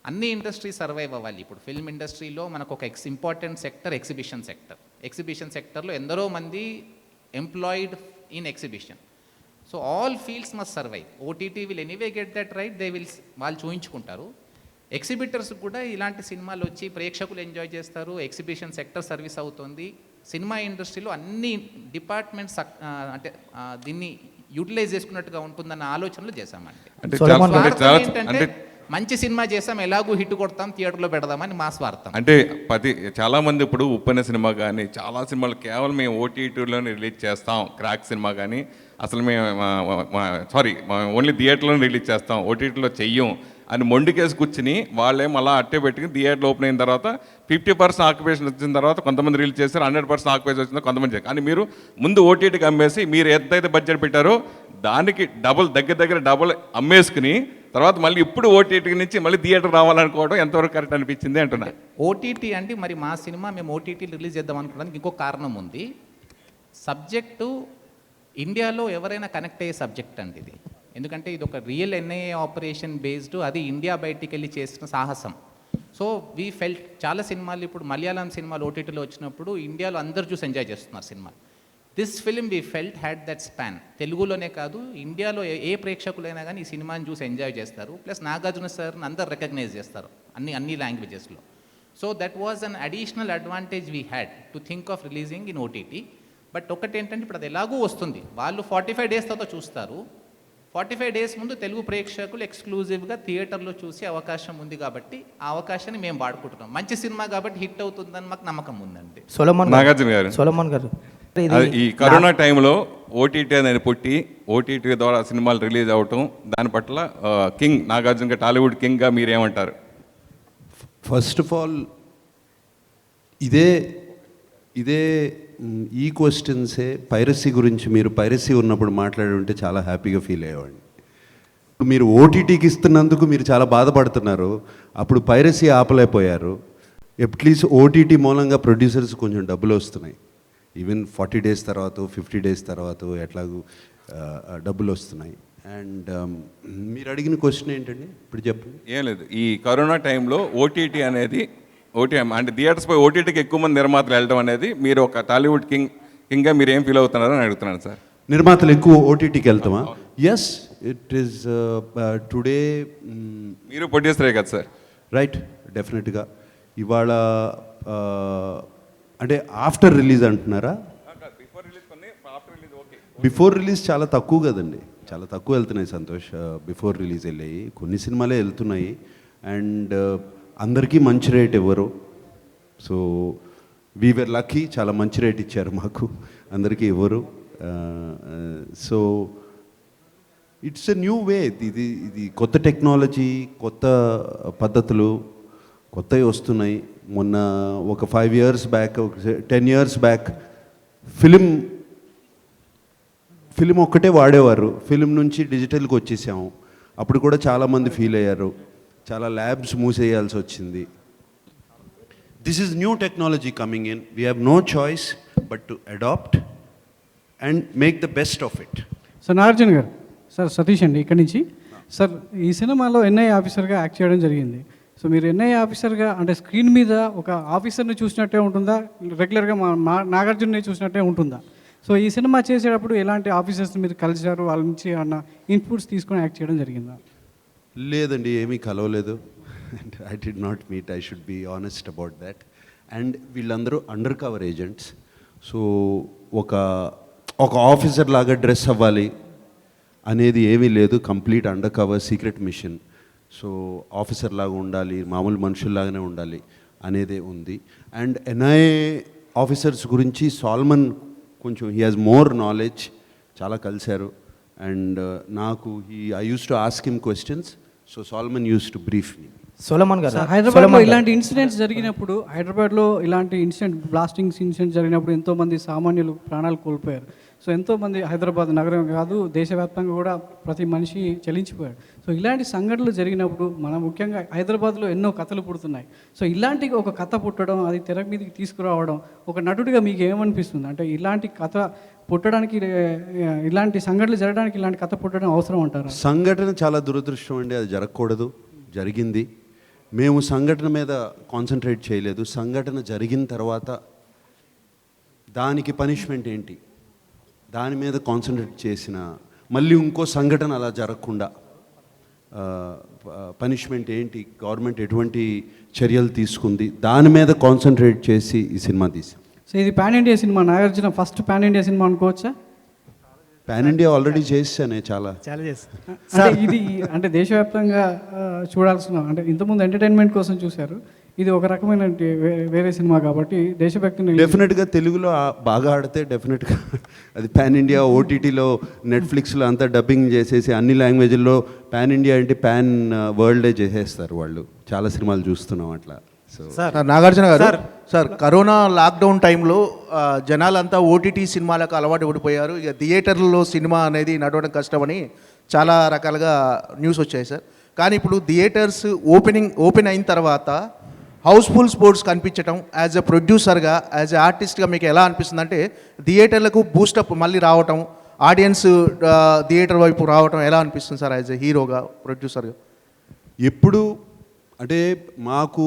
అన్ని ఇండస్ట్రీ సర్వైవ్ అవ్వాలి. ఇప్పుడు ఫిల్మ్ ఇండస్ట్రీలో మనకు ఒక important sector exhibition sector. Exhibition సెక్టర్లో ఎందరో మంది employed in exhibition. So all fields must survive. OTT will anyway get that right, they will వాళ్ళు చూయించుకుంటారు. ఎగ్జిబిటర్స్ కూడా ఇలాంటి సినిమాలు వచ్చి ప్రేక్షకులు ఎంజాయ్ చేస్తారు, ఎగ్జిబిషన్ సెక్టర్ సర్వీస్ అవుతుంది. సినిమా ఇండస్ట్రీలో అన్ని డిపార్ట్మెంట్స్ అంటే దీన్ని యూటిలైజ్ చేసుకున్నట్టుగా ఉంటుందన్న ఆలోచనలు చేశామండి. ఏంటంటే మంచి సినిమా చేసాం, ఎలాగూ హిట్ కొడతాం, థియేటర్లో పెడదామని మా స్వార్థం. అంటే చాలామంది ఇప్పుడు ఉప్పెన సినిమా కానీ చాలా సినిమాలు కేవలం మేము ఓటీటీలోనే రిలీజ్ చేస్తాం, క్రాక్ సినిమా కానీ అసలు మేము ఓన్లీ థియేటర్లోనే రిలీజ్ చేస్తాం, ఓటీటీలో చెయ్యం అని మొండికేసి కూర్చుని వాళ్ళేం అలా అట్టే పెట్టుకుని థియేటర్లో ఓపెన్ అయిన తర్వాత 50% ఆక్యుపేషన్ వచ్చిన తర్వాత కొంతమంది రిలీజ్ చేస్తారు, 100% ఆక్యుపేషన్ వచ్చిందో కొంతమంది చేస్తారు. కానీ మీరు ముందు ఓటీటీకి అమ్మేసి మీరు ఎంతైతే బడ్జెట్ పెట్టారో దానికి దగ్గర డబుల్ అమ్మేసుకుని తర్వాత మళ్ళీ ఇప్పుడు ఓటీటీ నుంచి మళ్ళీ థియేటర్ రావాలనుకోవడం ఎంతవరకు కరెక్ట్ అనిపించింది అంటున్నా. ఓటీటీ అంటే మరి మా సినిమా మేము ఓటీటీ రిలీజ్ చేద్దాం అనుకోవడానికి ఇంకో కారణం ఉంది. సబ్జెక్టు ఇండియాలో ఎవరైనా కనెక్ట్ అయ్యే సబ్జెక్ట్ అండి ఇది. ఎందుకంటే ఇది ఒక రియల్ ఎన్ఐఏ ఆపరేషన్ బేస్డ్, అది ఇండియా బయటికి వెళ్ళి చేసిన సాహసం. సో వీ ఫెల్ట్ చాలా సినిమాలు ఇప్పుడు మలయాళం సినిమాలు ఓటీటీలో వచ్చినప్పుడు ఇండియాలో అందరూ చూసి ఎంజాయ్ చేస్తున్నారు cinema. This film we felt had that span. తెలుగులోనే కాదు ఇండియాలో ఏ ప్రేక్షకులైనా కానీ ఈ సినిమాని చూసి ఎంజాయ్ చేస్తారు. ప్లస్ నాగార్జున సార్ని అందరు రికగ్నైజ్ చేస్తారు అన్ని లాంగ్వేజెస్లో. So that was an additional advantage we had to think of releasing in OTT. But ఒకటి ఏంటంటే ఇప్పుడు అది ఎలాగూ వస్తుంది, వాళ్ళు 45 days తర్వాత చూస్తారు. 45 days ముందు తెలుగు ప్రేక్షకులు ఎక్స్క్లూజివ్గా థియేటర్లో చూసే అవకాశం ఉంది కాబట్టి ఆ అవకాశాన్ని మేము వాడుకుంటున్నాం. మంచి సినిమా కాబట్టి హిట్ అవుతుందని మాకు నమ్మకం ఉందండి. సోలమన్ గారు ఈ కరోనా టైంలో ఓటీటీ అనేది పుట్టి ఓటీటీ ద్వారా సినిమాలు రిలీజ్ అవటం దాని పట్ల కింగ్ నాగార్జున టాలీవుడ్ కింగ్గా మీరేమంటారు? ఫస్ట్ ఆఫ్ ఆల్ ఇదే ఈ క్వశ్చన్సే పైరసీ గురించి మీరు పైరసీ ఉన్నప్పుడు మాట్లాడి ఉంటే చాలా హ్యాపీగా ఫీల్ అయ్యేవాడిని. మీరు ఓటీటీకి ఇస్తున్నందుకు మీరు చాలా బాధపడుతున్నారు, అప్పుడు పైరసీ ఆపలేకపోయారు. అట్లీస్ట్ ఓటీటీ మూలంగా ప్రొడ్యూసర్స్ కొంచెం డబ్బులు వస్తున్నాయి. ఈవెన్ 40 days తర్వాత 50 days తర్వాత ఎట్లాగూ డబ్బులు వస్తున్నాయి. అండ్ మీరు అడిగిన క్వశ్చన్ ఏంటండి ఇప్పుడు చెప్పండి. ఏం లేదు, ఈ కరోనా టైంలో ఓటీటీ అనేది అంటే థియేటర్స్ పై ఓటీటీకి ఎక్కువ మంది నిర్మాతలు వెళ్ళడం అనేది మీరు ఒక టాలీవుడ్ కింగ్గా మీరు ఏం ఫీల్ అవుతున్నారో అని అడుగుతున్నాను సార్. నిర్మాతలు ఎక్కువ ఓటీటీకి వెళ్తామా? Yes, it is today. మీరు ప్రొడ్యూసరే కదా సార్? Right, definitely. ఇవాళ అంటే ఆఫ్టర్ రిలీజ్ అంటున్నారా? బిఫోర్ రిలీజ్ చాలా తక్కువ కదండి, చాలా తక్కువ వెళ్తున్నాయి సంతోష్. బిఫోర్ రిలీజ్ వెళ్ళాయి కొన్ని సినిమాలే వెళ్తున్నాయి. అండ్ అందరికీ మంచి రేట్ ఇవ్వరు. సో వీఆర్ లక్కీ, చాలా మంచి రేట్ ఇచ్చారు మాకు, అందరికీ ఇవ్వరు. So it's a new way. ఇది కొత్త టెక్నాలజీ, కొత్త పద్ధతులు కొత్తవి వస్తున్నాయి. మొన్న ఒక 5 years back, 10 years back film ఒక్కటే వాడేవారు. ఫిలిం నుంచి డిజిటల్కి వచ్చేసాము. అప్పుడు కూడా చాలామంది ఫీల్ అయ్యారు, చాలా ల్యాబ్స్ మూసేయాల్సి వచ్చింది. This is new technology coming in. We have no choice but to adapt and make the best of it. Sir Nagarjuna గారు, సార్ సతీష్ అండి ఇక్కడి నుంచి. సార్ ఈ సినిమాలో ఎన్ఐ ఆఫీసర్గా యాక్ట్ చేయడం జరిగింది. సో మీరు ఎన్ఐ ఆఫీసర్గా అంటే స్క్రీన్ మీద ఒక ఆఫీసర్ని చూసినట్టే ఉంటుందా, రెగ్యులర్గా నాగార్జునని చూసినట్టే ఉంటుందా? సో ఈ సినిమా చేసేటప్పుడు ఎలాంటి ఆఫీసర్స్ మీరు కలిసారు, వాళ్ళ నుంచి ఏమన్నా ఇన్పుట్స్ తీసుకొని యాక్ట్ చేయడం జరిగిందా? లేదండి, ఏమీ కలవలేదు. I did not meet, I should be honest about that. And వీళ్ళందరూ అండర్ కవర్ ఏజెంట్స్. సో ఒక ఆఫీసర్ లాగా డ్రెస్ అవ్వాలి అనేది ఏమీ లేదు. Complete undercover secret mission. So officer లాగా ఉండాలి, మామూలు మనుషుల్లాగానే ఉండాలి అనేదే ఉంది. అండ్ ఎన్ఐఏ ఆఫీసర్స్ గురించి సాల్మన్ కొంచెం హీ హాజ్ మోర్ నాలెడ్జ్, చాలా కలిశారు. అండ్ నాకు I use to ask him questions. So Solomon use to brief me. Solomon గారు, హైదరాబాద్లో ఇలాంటి ఇన్సిడెంట్స్ జరిగినప్పుడు, హైదరాబాద్లో ఇలాంటి బ్లాస్టింగ్స్ ఇన్సిడెంట్స్ జరిగినప్పుడు ఎంతోమంది సామాన్యులు ప్రాణాలు కోల్పోయారు. సో ఎంతోమంది హైదరాబాద్ నగరం కాదు దేశవ్యాప్తంగా కూడా ప్రతి మనిషి చలించిపోయాడు. సో ఇలాంటి సంఘటనలు జరిగినప్పుడు మనం ముఖ్యంగా హైదరాబాద్లో ఎన్నో కథలు పుడుతున్నాయి. సో ఇలాంటి ఒక కథ పుట్టడం, అది తెర మీదకి తీసుకురావడం ఒక నటుడిగా మీకు ఏమనిపిస్తుంది? అంటే ఇలాంటి కథ పుట్టడానికి, ఇలాంటి సంఘటనలు జరగడానికి ఇలాంటి కథ పుట్టడం అవసరం అంటారు? సంఘటన చాలా దురదృష్టం అండి, అది జరగకూడదు, జరిగింది. మేము సంఘటన మీద కాన్సన్ట్రేట్ చేయలేదు. సంఘటన జరిగిన తర్వాత దానికి పనిష్మెంట్ ఏంటి, దాని మీద కాన్సన్ట్రేట్ చేసిన, మళ్ళీ ఇంకో సంఘటన అలా జరగకుండా పనిష్మెంట్ ఏంటి, గవర్నమెంట్ ఎటువంటి చర్యలు తీసుకుంది, దాని మీద కాన్సన్ట్రేట్ చేసి ఈ సినిమా తీసాం. సో ఇది pan India cinema, Nagarjuna first pan India cinema అనుకోవచ్చా? పాన్ ఇండియా ఆల్రెడీ చేశానే చాలా అంటే ఇది అంటే దేశవ్యాప్తంగా చూడాల్సిన, అంటే ఇంతకుముందు ఎంటర్టైన్మెంట్ కోసం చూశారు, ఇది ఒక రకమైన వేరే సినిమా కాబట్టి దేశభక్తిని డెఫినెట్గా తెలుగులో బాగా ఆడితే డెఫినెట్గా అది పాన్ ఇండియా. ఓటీటీలో నెట్ఫ్లిక్స్లో అంతా డబ్బింగ్ చేసేసి అన్ని లాంగ్వేజ్ల్లో పాన్ ఇండియా అంటే పాన్ వరల్డే చేసేస్తారు వాళ్ళు. చాలా సినిమాలు చూస్తున్నాం అట్లా. సో నాగార్జున గారు, సార్ కరోనా లాక్డౌన్ టైంలో జనాలంతా ఓటీటీ సినిమాలకు అలవాటు పడిపోయారు. ఇక థియేటర్లలో సినిమా అనేది నడవడం కష్టమని చాలా రకాలుగా న్యూస్ వచ్చాయి సార్. కానీ ఇప్పుడు థియేటర్స్ ఓపెన్ అయిన తర్వాత హౌస్ఫుల్ స్పోర్ట్స్ కనిపించడం, యాజ్ ఎ ప్రొడ్యూసర్గా, యాజ్ ఎ ఆర్టిస్ట్గా మీకు ఎలా అనిపిస్తుంది? అంటే థియేటర్లకు బూస్టప్ మళ్ళీ రావటం, ఆడియన్స్ థియేటర్ వైపు రావటం ఎలా అనిపిస్తుంది సార్ యాజ్ ఎ హీరోగా, ప్రొడ్యూసర్గా? ఎప్పుడు అంటే మాకు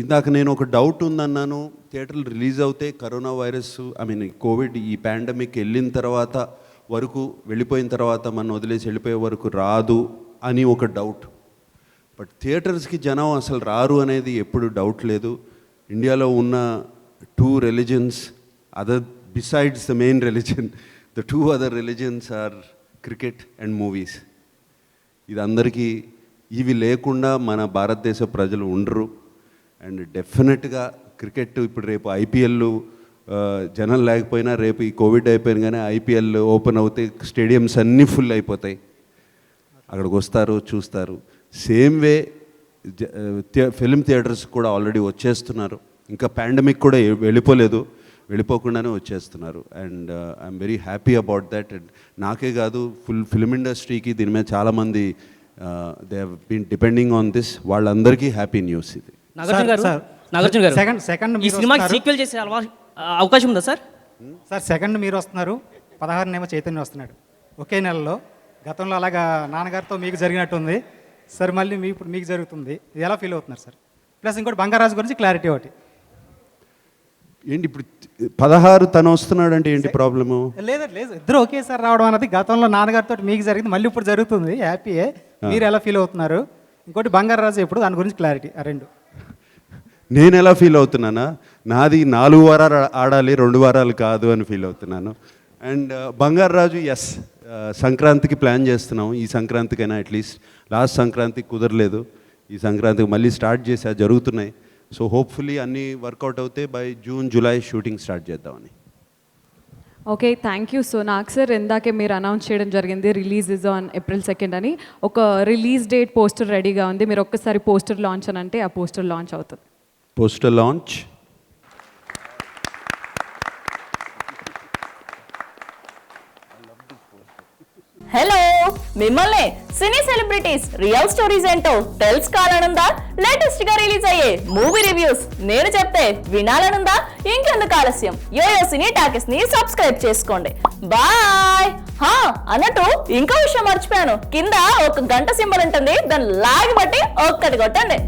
ఇందాక నేను ఒక డౌట్ ఉందన్నాను, థియేటర్లు రిలీజ్ అవుతే కరోనా వైరస్ కోవిడ్ ఈ పాండమిక్ వెళ్ళిన తర్వాత వరకు, వెళ్ళిపోయిన తర్వాత మనం వదిలేసి వెళ్ళిపోయే వరకు రాదు అని ఒక డౌట్. బట్ థియేటర్స్కి జనం అసలు రారు అనేది ఎప్పుడు డౌట్ లేదు. ఇండియాలో ఉన్న 2 religions other besides the main religion, the 2 other religions are cricket and movies. ఇది అందరికీ, ఇవి లేకుండా మన భారతదేశ ప్రజలు ఉండరు. అండ్ డెఫినెట్గా క్రికెట్ ఇప్పుడు రేపు ఐపీఎల్ జనం లేకపోయినా, రేపు ఈ కోవిడ్ అయిపోయిన కానీ ఐపీఎల్ ఓపెన్ అవుతే స్టేడియంస్ అన్నీ ఫుల్ అయిపోతాయి, అక్కడికి వస్తారు చూస్తారు. సేమ్ వే ఫిల్మ్ థియేటర్స్ కూడా ఆల్రెడీ వచ్చేస్తున్నారు. ఇంకా పాండమిక్ కూడా వెళ్ళిపోలేదు, వెళ్ళిపోకుండానే వచ్చేస్తున్నారు. And I'm very happy about that. And నాకే కాదు, ఫిల్మ్ ఇండస్ట్రీకి దీని మీద చాలామంది they have been depending on this, వాళ్ళందరికీ హ్యాపీ న్యూస్ ఇది. నాగార్జున గారు సెకండ్ ఈ సినిమాకి సీక్వెల్ చేసే అవకాశం ఉందా సార్? సార్ సెకండ్ మీరు వస్తున్నారు, 16 చైతన్య వస్తున్నాడు ఒకే నెలలో. గతంలో అలాగా నాన్నగారితో మీకు జరిగినట్టుంది సార్, మళ్ళీ ఇప్పుడు మీకు జరుగుతుంది, ఇది ఎలా ఫీల్ అవుతున్నారు సార్? ప్లస్ ఇంకోటి బంగారాజు గురించి క్లారిటీ ఒకటి ఏంటి, ఇప్పుడు 16 తను వస్తున్నాడు అంటే ఏంటి ప్రాబ్లము? లేదు ఇద్దరు ఒకేసారి రావడం అన్నది గతంలో నాన్నగారితో మీకు జరిగింది, మళ్ళీ ఇప్పుడు జరుగుతుంది, హ్యాపీయే. మీరు ఎలా ఫీల్ అవుతున్నారు? ఇంకోటి బంగారాజు ఎప్పుడు, దాని గురించి క్లారిటీ. ఆ 2 నేను ఎలా ఫీల్ అవుతున్నానా, నాది 4 వారాలు ఆడాలి, 2 వారాలు కాదు అని ఫీల్ అవుతున్నాను. అండ్ బంగారాజు ఎస్, సంక్రాంతికి ప్లాన్ చేస్తున్నాం. ఈ సంక్రాంతికైనా అట్లీస్ట్, లాస్ట్ సంక్రాంతికి కుదరలేదు, ఈ సంక్రాంతికి మళ్ళీ స్టార్ట్ చేసా, జరుగుతున్నాయి. సో హోప్ఫుల్లీ అన్నీ వర్కౌట్ అవుతే by June July shooting start చేద్దామని. Okay, thank you. సో నాకు సార్ ఇందాకే మీరు అనౌన్స్ చేయడం జరిగింది రిలీజ్ ఇస్ ఆన్ April 2 అని. ఒక రిలీజ్ డేట్ పోస్టర్ రెడీగా ఉంది, మీరు ఒక్కసారి పోస్టర్ లాంచ్ అని అంటే ఆ పోస్టర్ లాంచ్ అవుతుంది. Poster launch. హలో, మిమ్మల్ని సినీ సెలబ్రిటీస్ రియల్ స్టోరీస్ ఏంటో తెలుసుకోవాలనుందా? లేటెస్ట్ గా రిలీజ్ అయ్యే మూవీ రివ్యూస్ నేను చెప్తే వినాలనుందా? ఇంకెందుకు ఆలస్యం, యోయో సినీ టాకీస్ ని సబ్స్క్రైబ్ చేసుకోండి. బాయ్. అన్నట్టు ఇంకో విషయం మర్చిపోయాను, కింద ఒక గంట సింబల్ ఉంటుంది, దాన్ని లాగి బట్టి ఒక్కటి కొట్టండి.